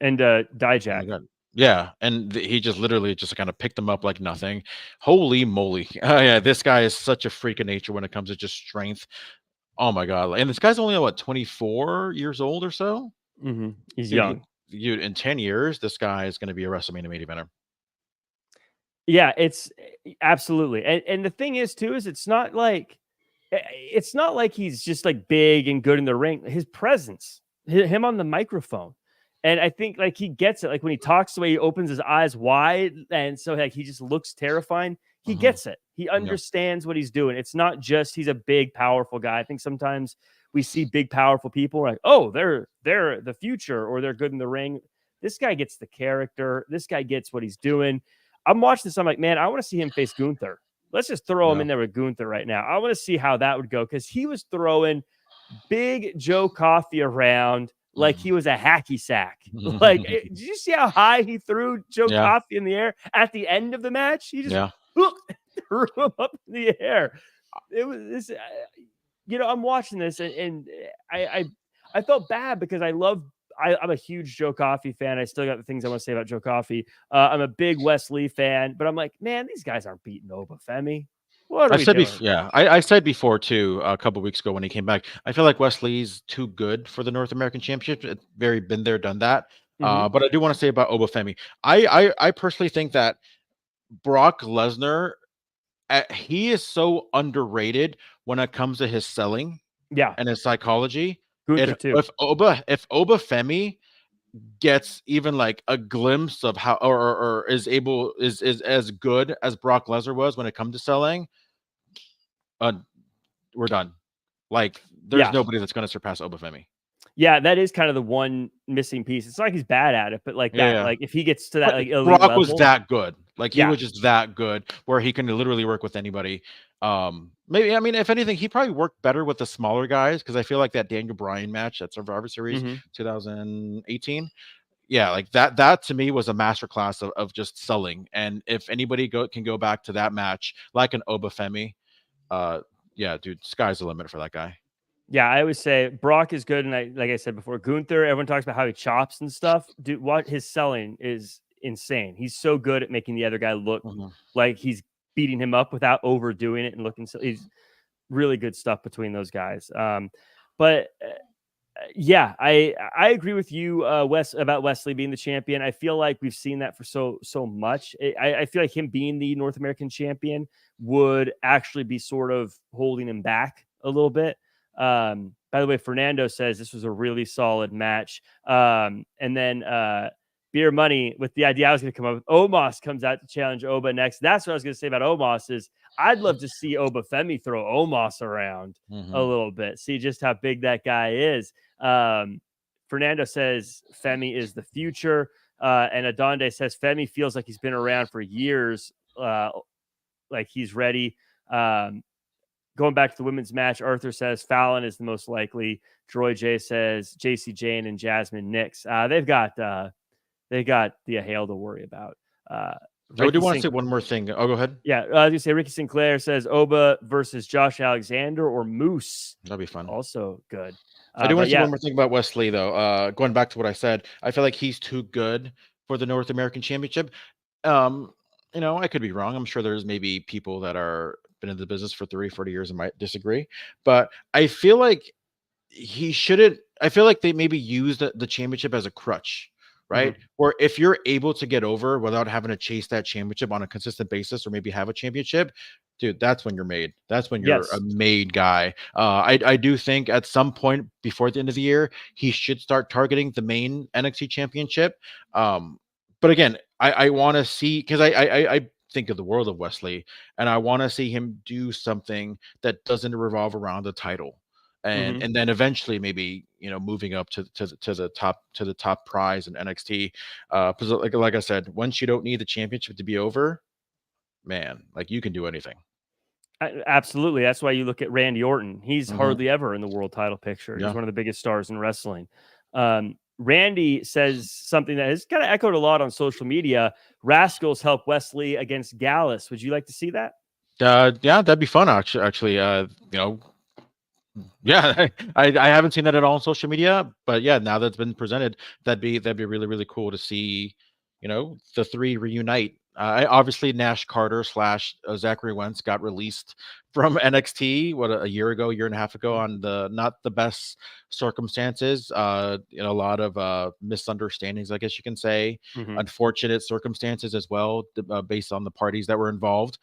Dijak. Oh, yeah, and he just literally just kind of picked them up like nothing. Holy moly! Yeah, this guy is such a freak of nature when it comes to just strength. Oh my god! And this guy's only 24 years old or so. He's young. In 10 years, this guy is going to be a WrestleMania main eventer. Yeah, it's absolutely. And the thing is too, is it's not like he's just like big and good in the ring. His presence, him on the microphone. And I think like he gets it. Like when he talks, the way he opens his eyes wide, and so like he just looks terrifying. He gets it. He understands what he's doing. It's not just he's a big, powerful guy. I think sometimes we see big, powerful people like, oh, they're the future, or they're good in the ring. This guy gets the character. This guy gets what he's doing. I'm watching this. I'm like, man, I want to see him face Gunther. Let's just throw him in there with Gunther right now. I want to see how that would go, because he was throwing big Joe Coffey around like he was a hacky sack. Like, did you see how high he threw Joe Coffey in the air at the end of the match? He just threw him up in the air. It was this. I'm watching this and I felt bad because I'm a huge Joe Coffey fan. I still got the things I want to say about Joe Coffey. I'm a big Wesley fan, but I'm like, man, these guys aren't beating Oba Femi. What are we doing? I said before too a couple weeks ago when he came back. I feel like Wesley's too good for the North American Championship. It's very been there, done that. But I do want to say about Obafemi. I personally think that Brock Lesnar, he is so underrated when it comes to his selling Yeah, and his psychology. Gunther too. If Obafemi gets even like a glimpse of how or is as good as Brock Lesnar was when it comes to selling, we're done. Like there's nobody that's going to surpass Obafemi. Yeah, that is kind of the one missing piece. It's not like he's bad at it, but like that, Yeah. like if he gets to that like elite Brock level, was that good. Like he was just that good where he can literally work with anybody. Maybe I mean, if anything, he probably worked better with the smaller guys because I feel like that Daniel Bryan match at Survivor Series 2018. Yeah, like that to me was a masterclass of just selling. And if anybody can go back to that match like an Obafemi, yeah, dude, sky's the limit for that guy. Yeah, I always say Brock is good, and like I said before, Gunther. Everyone talks about how he chops and stuff. Dude, what his selling is insane. He's so good at making the other guy look like he's beating him up without overdoing it and looking. So he's really good stuff between those guys. But yeah, I agree with you, Wes, about Wesley being the champion. I feel like we've seen that for so much. I feel like him being the North American champion would actually be sort of holding him back a little bit. By the way, Fernando says this was a really solid match. And then Beer Money with the idea I was going to come up with, Omos comes out to challenge Oba next. That's what I was going to say about Omos is I'd love to see Oba Femi throw Omos around a little bit, see just how big that guy is. Fernando says Femi is the future. And Adonde says Femi feels like he's been around for years. Like he's ready. Going back to the women's match, Arthur says Fallon is the most likely. Troy J says JC Jane and Jasmine Nix. They've got the Hale to worry about. I do want to say one more thing. Oh, go ahead. Yeah, I was gonna say Ricky Sinclair says Oba versus Josh Alexander or Moose. That'd be fun. Also good. I do want to say one more thing about Wesley though. Going back to what I said, I feel like he's too good for the North American Championship. I could be wrong. I'm sure there's maybe people that are been in the business for 30-40 years and might disagree, but I feel like he shouldn't. I feel like they maybe use the championship as a crutch, right? Or if you're able to get over without having to chase that championship on a consistent basis, or maybe have a championship, dude, that's when you're made. That's when you're a made guy. I do think at some point before the end of the year, he should start targeting the main NXT championship. But again, I want to see, because I think of the world of Wesley, and I want to see him do something that doesn't revolve around the title, and then eventually maybe moving up to the top prize in NXT. Because like I said, once you don't need the championship to be over, man, like you can do anything. Absolutely, that's why you look at Randy Orton. He's hardly ever in the world title picture. He's one of the biggest stars in wrestling. Randy says something that has kind of echoed a lot on social media. Rascals help Wesley against Gallus. Would you like to see that? Yeah, that'd be fun. Actually, yeah, I haven't seen that at all on social media, but yeah, now that's been presented, that'd be really, really cool to see, the three reunite. Obviously Nash Carter / Zachary Wentz got released from NXT a year and a half ago on not the best circumstances. A lot of misunderstandings, I guess you can say, unfortunate circumstances as well, based on the parties that were involved.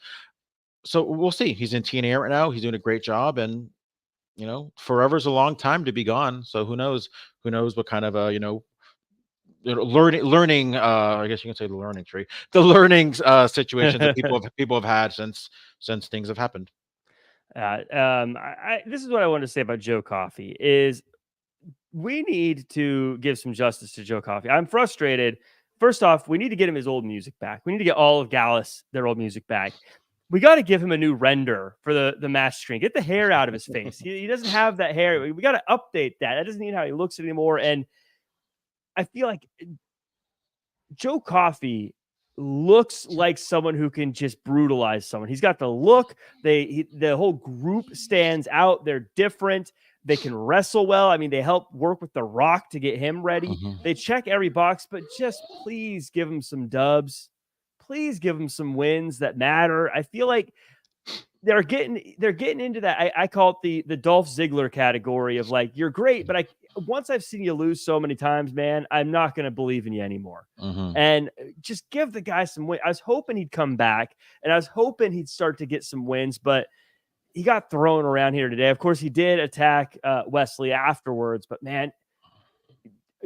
So we'll see. He's in TNA right now. He's doing a great job, and forever's a long time to be gone. So who knows what kind of learning I guess you can say the learning tree, the learning situations that people have had since things have happened. This is what I wanted to say about Joe Coffey is we need to give some justice to Joe Coffey. I'm frustrated. First off, we need to get him his old music back. We need to get all of Gallus their old music back. We got to give him a new render for the match screen. Get the hair out of his face. He doesn't have that hair. We got to update that. That doesn't mean how he looks anymore. And I feel like Joe Coffey looks like someone who can just brutalize someone. He's got the look. The whole group stands out. They're different. They can wrestle well. I mean, they help work with The Rock to get him ready. They check every box, but just please give him some dubs. Please give him some wins that matter. I feel like they're getting into that. I call it the Dolph Ziggler category of like, you're great, but once I've seen you lose so many times, man, I'm not going to believe in you anymore. And just give the guy some wins. I was hoping he'd come back, and I was hoping he'd start to get some wins, but he got thrown around here today. Of course, he did attack Wesley afterwards, but man,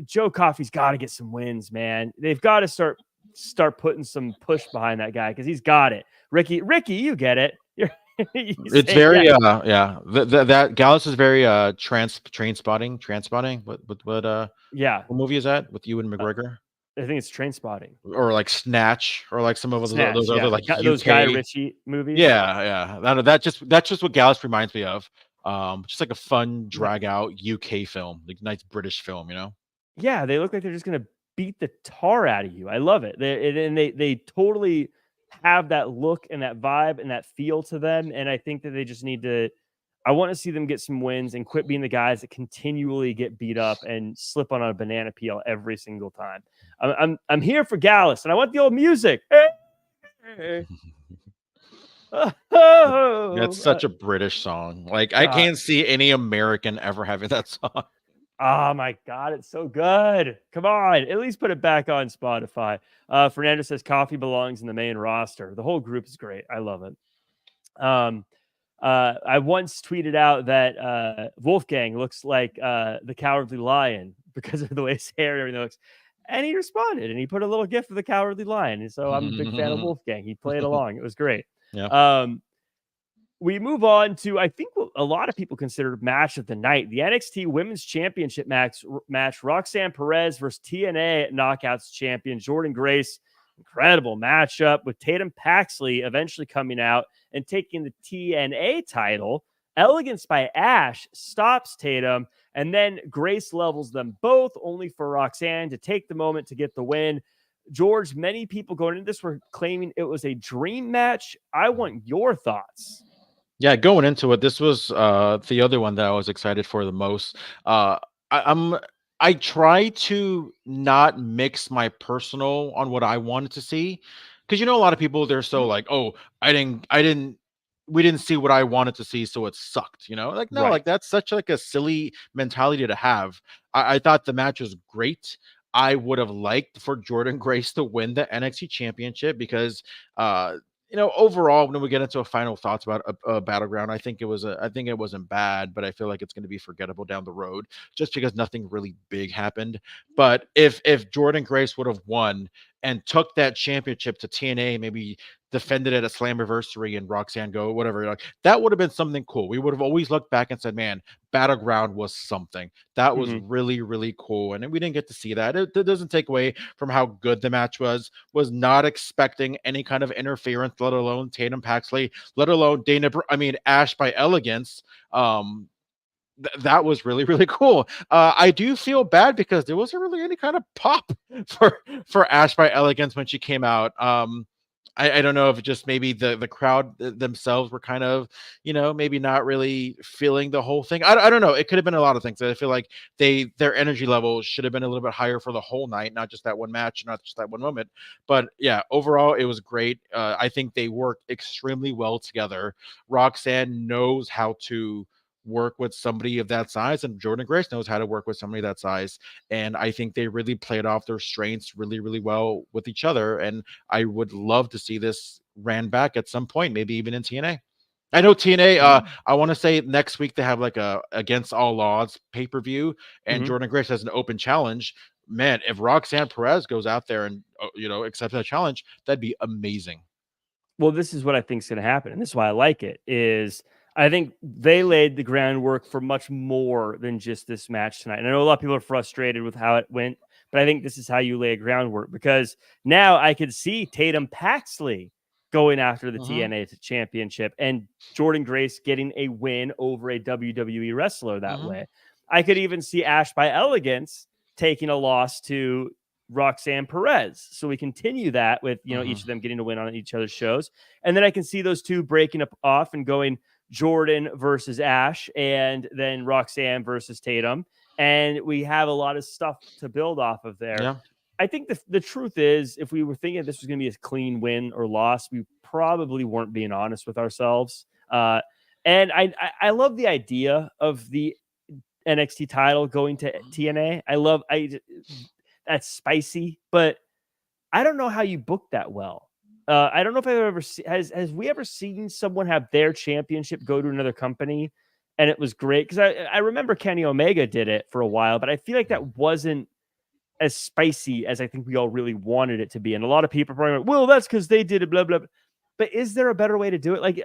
Joe Coffey's got to get some wins, man. They've got to start putting some push behind that guy because he's got it. Ricky, you get it. It's very yeah. That Gallows is very train spotting. What movie is that with Ewan McGregor? I think it's Train Spotting or like Snatch or like some of those other like those Guy Ritchie movies. Yeah. That's just what Gallows reminds me of. Just like a fun drag out UK film, like nice British film, you know? Yeah, they look like they're just gonna beat the tar out of you. I love it. They totally have that look and that vibe and that feel to them. And I think that they just need to. I want to see them get some wins and quit being the guys that continually get beat up and slip on a banana peel every single time. I'm here for Gallus, and I want the old music. That's such a British song. Like I can't see any American ever having that song. Oh my God, it's so good. Come on, at least put it back on Spotify. Fernando says Coffey belongs in the main roster. The whole group is great. I love it. I once tweeted out that Wolfgang looks like the Cowardly Lion because of the way his hair and everything looks. And he responded and he put a little gift of the Cowardly Lion. And so I'm a big fan of Wolfgang. He played along. It was great. Yeah. We move on to, I think, what a lot of people consider match of the night, the NXT Women's Championship match. Roxanne Perez versus TNA Knockouts champion Jordynne Grace. Incredible matchup with Tatum Paxley eventually coming out and taking the TNA title. Elegance by Ash stops Tatum, and then Grace levels them both, only for Roxanne to take the moment to get the win. George, many people going into this were claiming it was a dream match. I want your thoughts. Yeah, going into it, this was the other one that I was excited for the most. I try to not mix my personal on what I wanted to see, because a lot of people, they're so like, oh, we didn't see what I wanted to see, so it sucked. Like no, Right. like that's such like a silly mentality to have. I thought the match was great. I would have liked for Jordynne Grace to win the NXT Championship because overall, when we get into final thoughts about a Battleground, I think it wasn't bad, but I feel like it's going to be forgettable down the road just because nothing really big happened. But if Jordynne Grace would have won and took that championship to TNA, maybe defended it at Slammiversary and Roxanne go, whatever, like that would have been something cool. We would have always looked back and said, man, Battleground was something. That was really, really cool. And we didn't get to see that. It doesn't take away from how good the match was not expecting any kind of interference, let alone Tatum Paxley, let alone Ash by Elegance. That was really, really cool. I do feel bad because there wasn't really any kind of pop for Ash by Elegance when she came out. I don't know if just maybe the crowd themselves were kind of, maybe not really feeling the whole thing. I don't know. It could have been a lot of things. I feel like their energy level should have been a little bit higher for the whole night, not just that one match, not just that one moment. But yeah, overall, it was great. I think they worked extremely well together. Roxanne knows how to work with somebody of that size, and Jordynne Grace knows how to work with somebody that size, and I think they really played off their strengths really, really well with each other, and I would love to see this ran back at some point, maybe even in TNA. I know TNA, I want to say next week they have like a Against All Odds pay-per-view, and Jordynne Grace has an open challenge. Man, if Roxanne Perez goes out there and accepts that challenge, that'd be amazing. Well, this is what I think is going to happen, and this is why I like it, is I think they laid the groundwork for much more than just this match tonight. And I know a lot of people are frustrated with how it went, but I think this is how you lay groundwork, because now I could see Tatum Paxley going after the TNA championship and Jordynne Grace getting a win over a WWE wrestler that way. I could even see Ash by Elegance taking a loss to Roxanne Perez. So we continue that with, each of them getting to win on each other's shows. And then I can see those two breaking up off and going Jordynne versus Ash, and then Roxanne versus Tatum. And we have a lot of stuff to build off of there. Yeah. I think the truth is, if we were thinking this was going to be a clean win or loss, we probably weren't being honest with ourselves. And I love the idea of the NXT title going to TNA. That's spicy, but I don't know how you book that well. I don't know if I've ever has we ever seen someone have their championship go to another company and it was great, because I remember Kenny Omega did it for a while, but I feel like that wasn't as spicy as I think we all really wanted it to be. And a lot of people probably went, well, that's because they did it, blah, blah, blah. But is there a better way to do it? Like,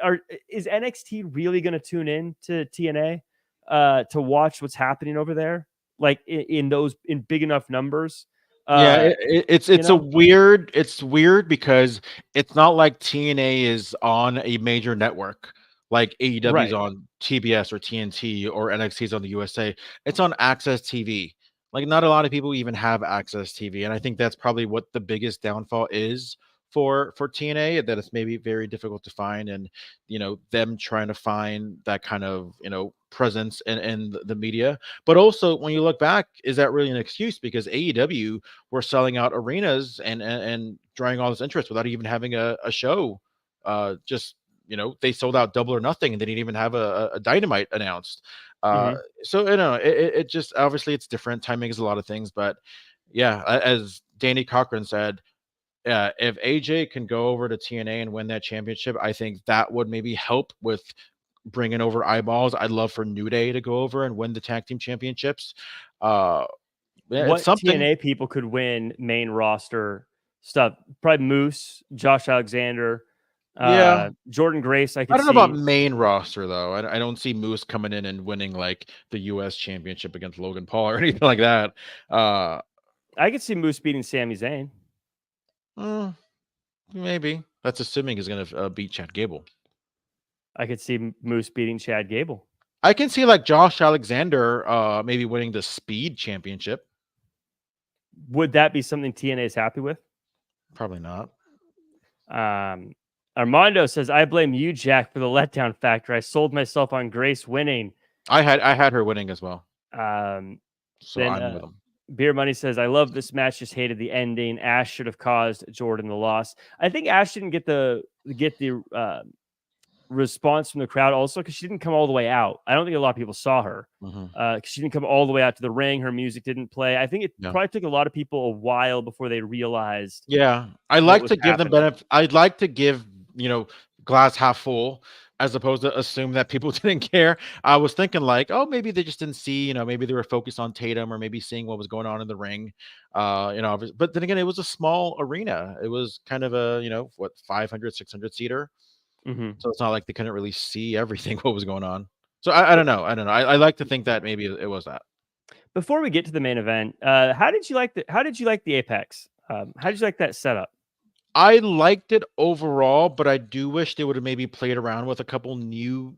is NXT really going to tune in to TNA to watch what's happening over there? Like in big enough numbers? It's weird because it's not like TNA is on a major network like AEW is on TBS or TNT, or NXT is on the USA. It's on Access TV. Like, not a lot of people even have Access TV, and I think that's probably what the biggest downfall is for TNA, that it's maybe very difficult to find, and them trying to find that kind of presence in the media. But also, when you look back, is that really an excuse? Because AEW were selling out arenas and drawing all this interest without even having a show. They sold out Double or Nothing, and they didn't even have a Dynamite announced. So it just, obviously it's different. Timing is a lot of things, but yeah, as Danny Cochran said, if AJ can go over to TNA and win that championship, I think that would maybe help with bringing over eyeballs. I'd love for New Day to go over and win the tag team championships. What TNA people could win main roster stuff? Probably Moose, Josh Alexander, Jordan Grace. I don't know about main roster though. I don't see Moose coming in and winning like the US championship against Logan Paul or anything like that. I could see Moose beating Sami Zayn. Maybe. That's assuming he's going to beat Chad Gable. I could see Moose beating Chad Gable. I can see like Josh Alexander maybe winning the Speed Championship. Would that be something TNA is happy with? Probably not. Armando says, I blame you, Jack, for the letdown factor. I sold myself on Grace winning. I had her winning as well. So I'm with them. Beer Money says, I love this match, just hated the ending. Ash should have caused Jordynne the loss. I think Ash didn't get the response from the crowd also because she didn't come all the way out. I don't think a lot of people saw her because she didn't come all the way out to the ring. Her music didn't play. I think it probably took a lot of people a while before they realized. Yeah, I like to give them benefit. I'd like to give glass half full, as opposed to assume that people didn't care. I was thinking like, oh, maybe they just didn't see, maybe they were focused on Tatum, or maybe seeing what was going on in the ring. But then again, it was a small arena. It was kind of a, 500, 600 seater. So it's not like they couldn't really see everything, what was going on. So I don't know. I like to think that maybe it was that. Before we get to the main event, how did you like the Apex? How did you like that setup? I liked it overall, but I do wish they would have maybe played around with a couple new,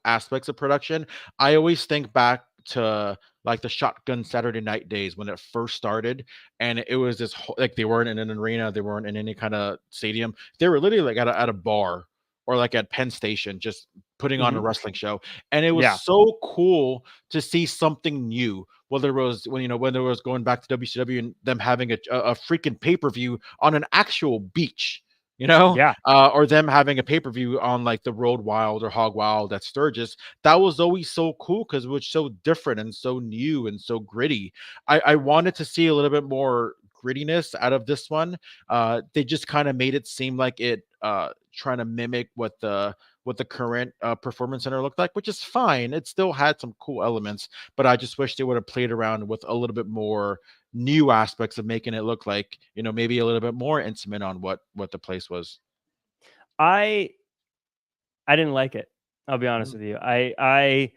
aspects of production. I always think back to like the Shotgun Saturday Night days when it first started, and it was this like, they weren't in an arena, they weren't in any kind of stadium. They were literally like at a bar or like at Penn Station, just putting on a wrestling show. And it was so cool to see something new. Whether it was when it was going back to WCW and them having a freaking pay-per-view on an actual beach, or them having a pay-per-view on like the Road Wild or Hog Wild at Sturgis. That was always so cool because it was so different and so new and so gritty. I wanted to see a little bit more grittiness out of this one. They just kind of made it seem like it trying to mimic what the current Performance Center looked like, which is fine. It still had some cool elements, but I just wish they would have played around with a little bit more new aspects of making it look like, maybe a little bit more intimate on what the place was. I didn't like it. I'll be honest with you. I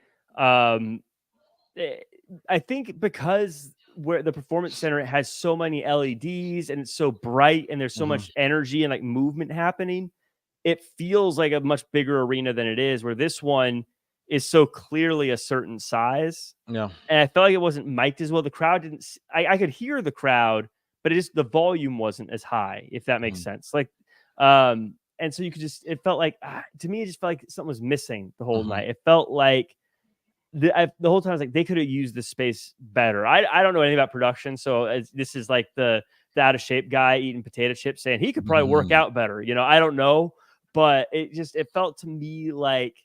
think because where the Performance Center has so many LEDs and it's so bright and there's so much energy and like movement happening, it feels like a much bigger arena than it is, where this one is so clearly a certain size. Yeah. And I felt like it wasn't mic'd as well. The crowd didn't, I could hear the crowd, but the volume wasn't as high, if that makes sense. Like, and so you could just, it felt like, to me, it just felt like something was missing the whole night. It felt like the whole time I was like, they could have used the space better. I don't know anything about production. So this is like the out of shape guy eating potato chips saying he could probably work out better. You know, I don't know, but it felt to me like,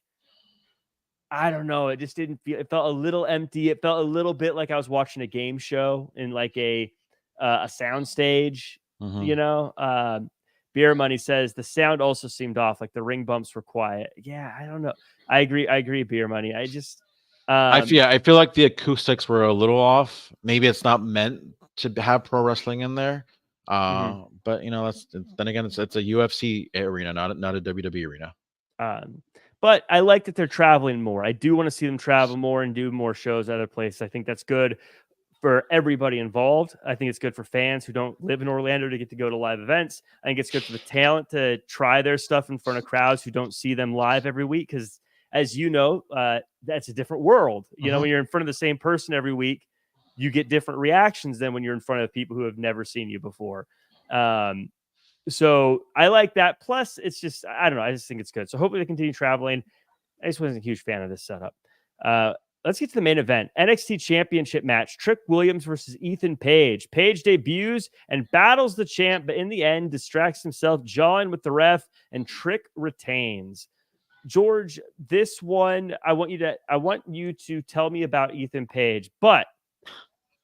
I don't know. It just didn't feel, it felt a little empty. It felt a little bit like I was watching a game show in like a sound stage, you know. Beer Money says the sound also seemed off, like the ring bumps were quiet. Yeah, I don't know. I agree, Beer Money. I just I feel like the acoustics were a little off. Maybe it's not meant to have pro wrestling in there. But you know, then again, it's a UFC arena, not a WWE arena. But I like that they're traveling more. I do want to see them travel more and do more shows other places. I think that's good for everybody involved. I think it's good for fans who don't live in Orlando to get to go to live events. I think it's good for the talent to try their stuff in front of crowds who don't see them live every week. Because as you know, that's a different world. You know, when you're in front of the same person every week, you get different reactions than when you're in front of people who have never seen you before. So I like that. Plus, it's just, I don't know. I just think it's good. So hopefully they continue traveling. I just wasn't a huge fan of this setup. Let's get to the main event. NXT Championship match. Trick Williams versus Ethan Page. Page debuts and battles the champ, but in the end distracts himself, jawing with the ref, and Trick retains. George, this one, I want you to tell me about Ethan Page, but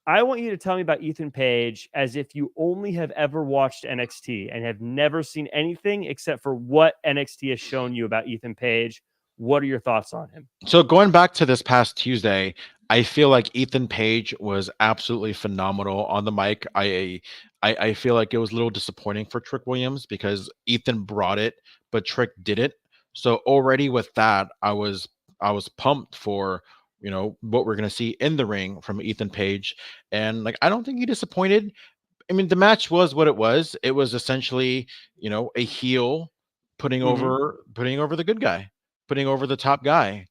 I want you to tell me about Ethan Page as if you only have ever watched NXT and have never seen anything except for what NXT has shown you about Ethan Page. What are your thoughts on him? So going back to this past Tuesday, I feel like Ethan Page was absolutely phenomenal on the mic. I feel like it was a little disappointing for Trick Williams because Ethan brought it, but Trick didn't. So already with that, I was pumped for, you know, what we're going to see in the ring from Ethan Page. And like, I don't think he disappointed. I mean, the match was what it was. It was essentially, you know, a heel putting over the good guy, putting over the top guy.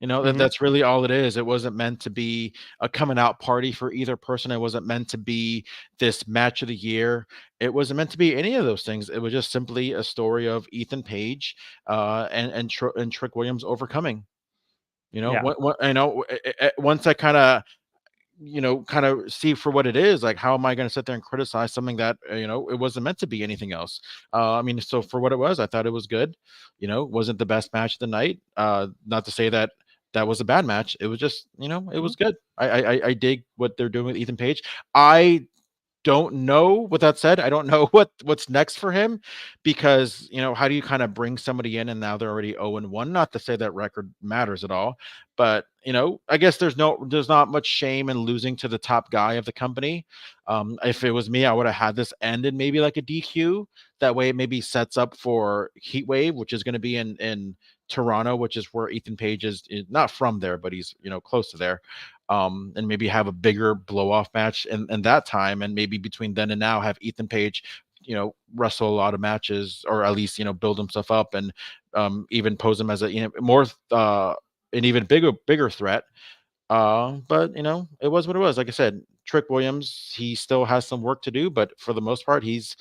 You know, that's really all it is. It wasn't meant to be a coming out party for either person. It wasn't meant to be this match of the year. It wasn't meant to be any of those things. It was just simply a story of Ethan Page and Trick Williams overcoming. You know, once I kind of see for what it is, like, how am I going to sit there and criticize something that, you know, it wasn't meant to be anything else? I mean, so for what it was, I thought it was good. You know, wasn't the best match of the night. Not to say that was a bad match. It was just, you know, it was good. I dig what they're doing with Ethan Page. I don't know. With that said, I don't know what's next for him, because, you know, how do you kind of bring somebody in and now they're already 0-1? Not to say that record matters at all, but, you know, I guess there's not much shame in losing to the top guy of the company. If it was me, I would have had this ended maybe like a DQ. That way it maybe sets up for Heat Wave, which is going to be in Toronto, which is where Ethan Page is not from there, but he's, you know, close to there. And maybe have a bigger blow off match in that time, and maybe between then and now have Ethan Page, you know, wrestle a lot of matches, or at least, you know, build himself up, and even pose him as a, you know, more an even bigger threat. But, you know, it was what it was. Like I said, Trick Williams, he still has some work to do, but for the most part, he's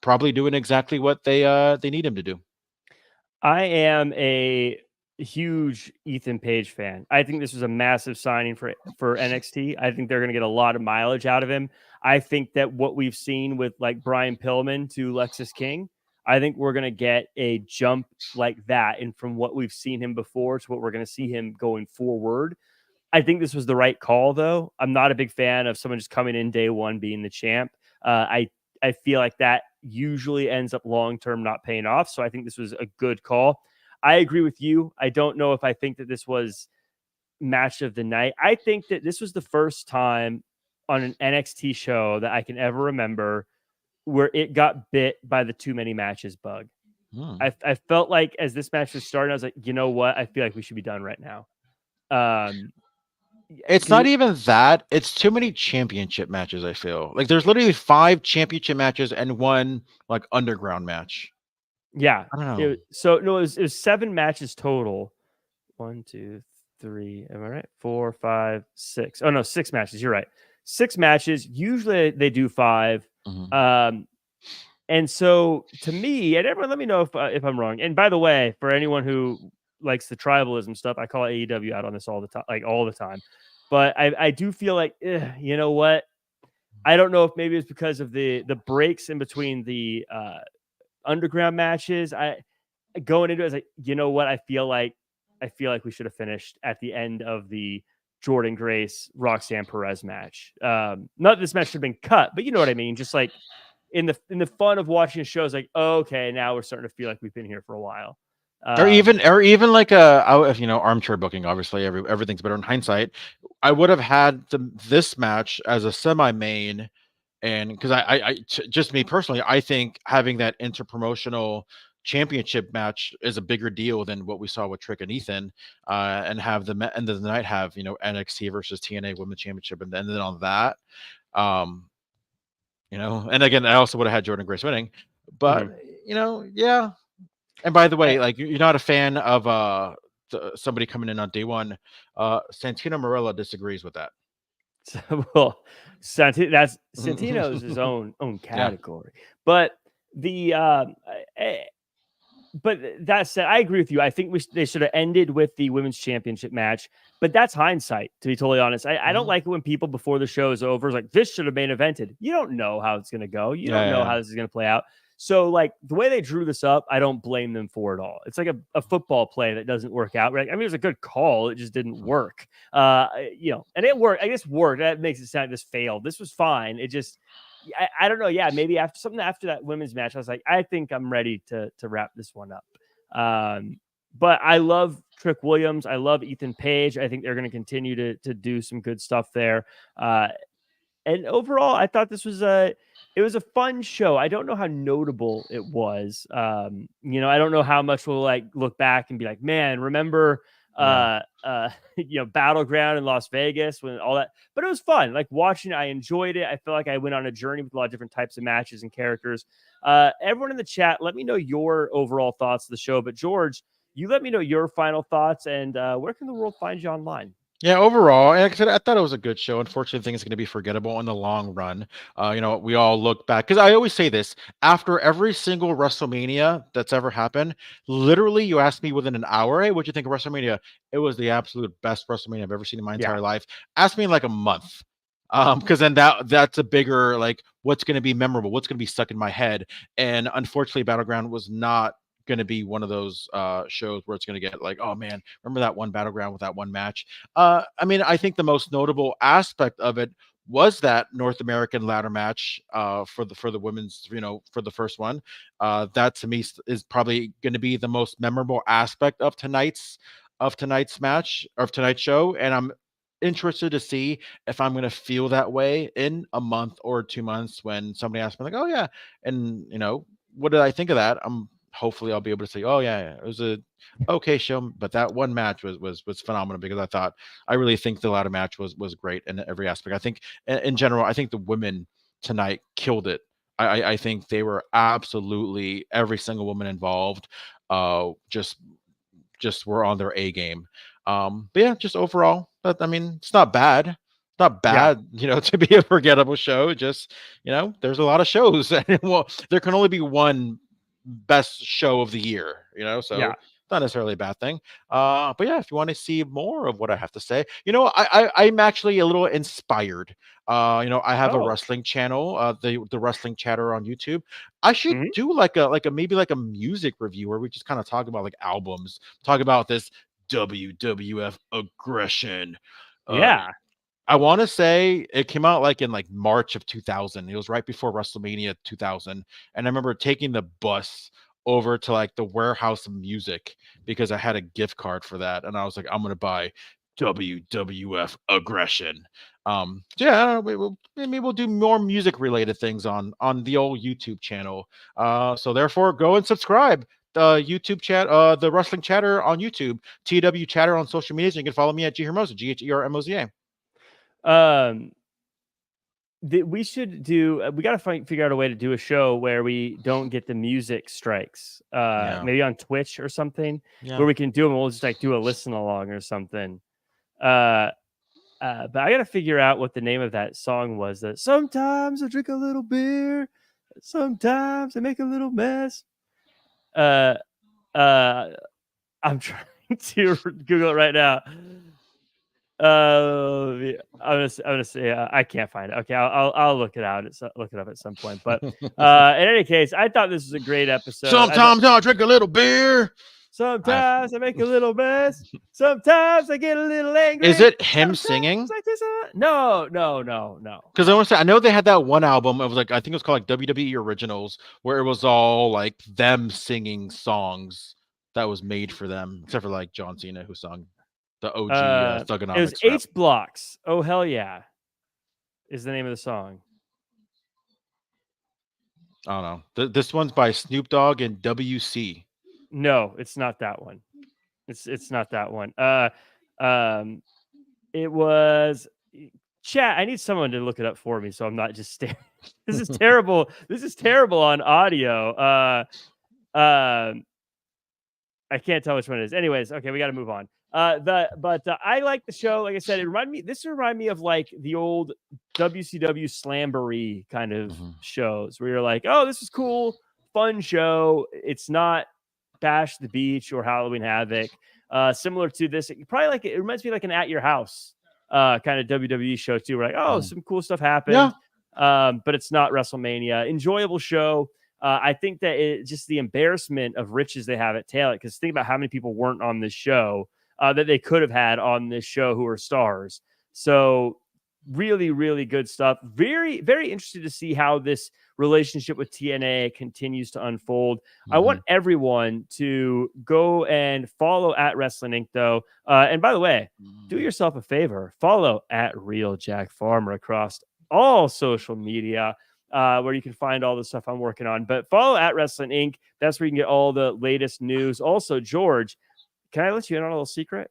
probably doing exactly what they need him to do. I am a huge Ethan Page fan. I think this was a massive signing for NXT. I think they're going to get a lot of mileage out of him. I think that what we've seen with like Brian Pillman to Lexis King, I think we're going to get a jump like that, and from what we've seen him before to what we're going to see him going forward. I think this was the right call, though. I'm not a big fan of someone just coming in day one being the champ. I feel like that usually ends up long-term not paying off. So I think this was a good call. I agree with you. I don't know if I think that this was match of the night. I think that this was the first time on an NXT show that I can ever remember where it got bit by the too many matches bug. I felt like as this match was starting, I was like, you know what? I feel like we should be done right now. It's not even that. It's too many championship matches, I feel. Like there's literally 5 championship matches and 1 like underground match. Yeah. I don't know. It was 7 matches total. 1, 2, 3. Am I right? 4, 5, 6. Oh no, 6 matches. You're right. 6 matches. Usually they do 5. Um, and so to me, and everyone, let me know if I'm wrong. And by the way, for anyone who likes the tribalism stuff, I call AEW out on this all the time, like all the time. But I do feel like, you know what? I don't know if maybe it's because of the breaks in between the underground matches. I going into it, I was like, you know what? I feel like we should have finished at the end of the Jordynne Grace Roxanne Perez match. Not that this match should have been cut, but you know what I mean. Just like in the fun of watching a show, it's like, oh, okay, now we're starting to feel like we've been here for a while. Or even like if armchair booking, obviously everything's better in hindsight. I would have had this match as a semi-main, and because just me personally, I think having that interpromotional championship match is a bigger deal than what we saw with Trick and Ethan, and have the end of the night have NXT versus TNA Women's Championship, and then on that, and again, I also would have had Jordynne Grace winning, but yeah. And by the way, like you're not a fan of somebody coming in on day one. Santino Marella disagrees with that. Well, Santino's his own category, but but that said, I agree with you. I think they should have ended with the women's championship match, but that's hindsight, to be totally honest. I don't like it when people before the show is over is like, this should have main evented. You don't know how it's going to go. You don't know how this is going to play out. So like the way they drew this up, I don't blame them for it all. It's like a football play that doesn't work out. Right? I mean, it was a good call. It just didn't work. And it worked. I guess worked. That makes it sound like this failed. This was fine. It just, I don't know. Yeah, maybe after that women's match, I was like, I think I'm ready to wrap this one up. But I love Trick Williams. I love Ethan Page. I think they're going to continue to do some good stuff there. And overall, I thought this was it was a fun show. I don't know how notable it was. I don't know how much we'll like look back and be like, man, remember Battleground in Las Vegas when all that, but it was fun. Like watching, I enjoyed it. I feel like I went on a journey with a lot of different types of matches and characters. Everyone in the chat, let me know your overall thoughts of the show. But George, you let me know your final thoughts and where can the world find you online? Yeah, overall, like I said, I thought it was a good show. Unfortunately, I think it's going to be forgettable in the long run. We all look back because I always say this after every single WrestleMania that's ever happened. Literally, you asked me within an hour, "Hey, what you think of WrestleMania?" It was the absolute best WrestleMania I've ever seen in my entire life. Ask me in like a month, because then that's a bigger like what's going to be memorable, what's going to be stuck in my head. And unfortunately, Battleground was not going to be one of those shows where it's going to get like, oh man, remember that one Battleground with that one match. I mean, I think the most notable aspect of it was that North American ladder match for the women's, for the first one. That to me is probably going to be the most memorable aspect of tonight's match, of tonight's show, and I'm interested to see if I'm going to feel that way in a month or 2 months when somebody asks me like, oh yeah, and what did I think of that? Hopefully I'll be able to say, oh yeah, it was a okay show, but that one match was phenomenal because I really think the ladder match was great in every aspect. I think in general, I think the women tonight killed it. I think they were absolutely, every single woman involved just were on their A game. But yeah, just overall, but I mean, it's not bad. Not bad, to be a forgettable show. Just, there's a lot of shows, and well, there can only be one best show of the year, so not necessarily a bad thing. But yeah, if you want to see more of what I have to say, I'm actually a little inspired. I have a wrestling channel, the Wrestling Chatter on YouTube. I should do like a maybe like a music review where we just kind of talk about like albums, talk about this WWF aggression. I want to say it came out like in like March of 2000. It was right before WrestleMania 2000. And I remember taking the bus over to like the Warehouse of Music because I had a gift card for that. And I was like, I'm going to buy WWF Aggression. So yeah, I don't know, maybe we'll do more music related things on the old YouTube channel. So therefore go and subscribe. The YouTube chat, the Wrestling Chatter on YouTube, TW Chatter on social media. So you can follow me at G Hermoza, GHERMOZA. We should do, we got to figure out a way to do a show where we don't get the music strikes, maybe on Twitch or something, where we can do them. We'll just like do a listen along or something. But I got to figure out what the name of that song was. That sometimes I drink a little beer, sometimes I make a little mess. I'm trying to Google it right now. I'm gonna say I can't find it. Okay, I'll look it out. Look it up at some point. But in any case, I thought this was a great episode. Sometimes I drink a little beer. Sometimes I make a little mess. Sometimes I get a little angry. Is it him singing? No. Because I want to say, I know they had that one album. It was like, I think it was called like WWE Originals, where it was all like them singing songs that was made for them, except for like John Cena, who sung the OG Thugonomics. It was H Blocks. Oh hell yeah, is the name of the song. I don't know. This one's by Snoop Dogg and WC. No, it's not that one. It's not that one. It was chat. I need someone to look it up for me, so I'm not just staring. This is terrible. This is terrible on audio. I can't tell which one it is. Anyways, okay, we got to move on. I like the show. Like I said, this reminded me of like the old WCW Slamboree kind of shows where you're like, oh, this is cool, fun show. It's not Bash the Beach or Halloween Havoc. Similar to this, it reminds me like an At Your House kind of WWE show too. We're like, oh, some cool stuff happened. Yeah. But it's not WrestleMania. Enjoyable show. I think that it's just the embarrassment of riches they have at Taylor. Because think about how many people weren't on this show that they could have had on this show who are stars. So really, really good stuff. Very, very interested to see how this relationship with TNA continues to unfold. I want everyone to go and follow at Wrestling Inc. though. And by the way, do yourself a favor. Follow at Real Jack Farmer across all social media. Where you can find all the stuff I'm working on. But follow at Wrestling Inc. That's where you can get all the latest news. Also, George, can I let you in on a little secret?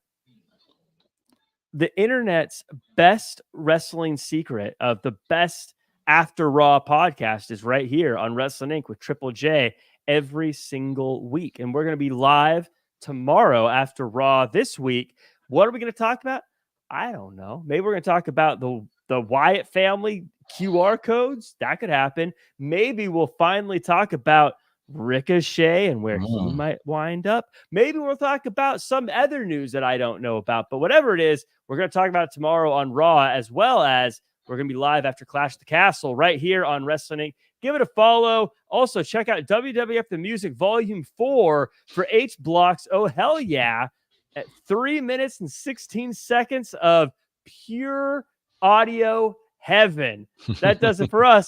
The internet's best wrestling secret of the best After Raw podcast is right here on Wrestling Inc. with Triple J every single week. And we're going to be live tomorrow after Raw this week. What are we going to talk about? I don't know. Maybe we're going to talk about the Wyatt family QR codes. That could happen. Maybe we'll finally talk about Ricochet and where he might wind up. Maybe we'll talk about some other news that I don't know about. But whatever it is, we're going to talk about it tomorrow on Raw, as well as we're going to be live after Clash of the Castle right here on Wrestling Inc. Give it a follow. Also, check out WWF The Music Volume 4 for H Blocks. Oh, hell yeah. At 3 minutes and 16 seconds of pure audio heaven. That does it for us.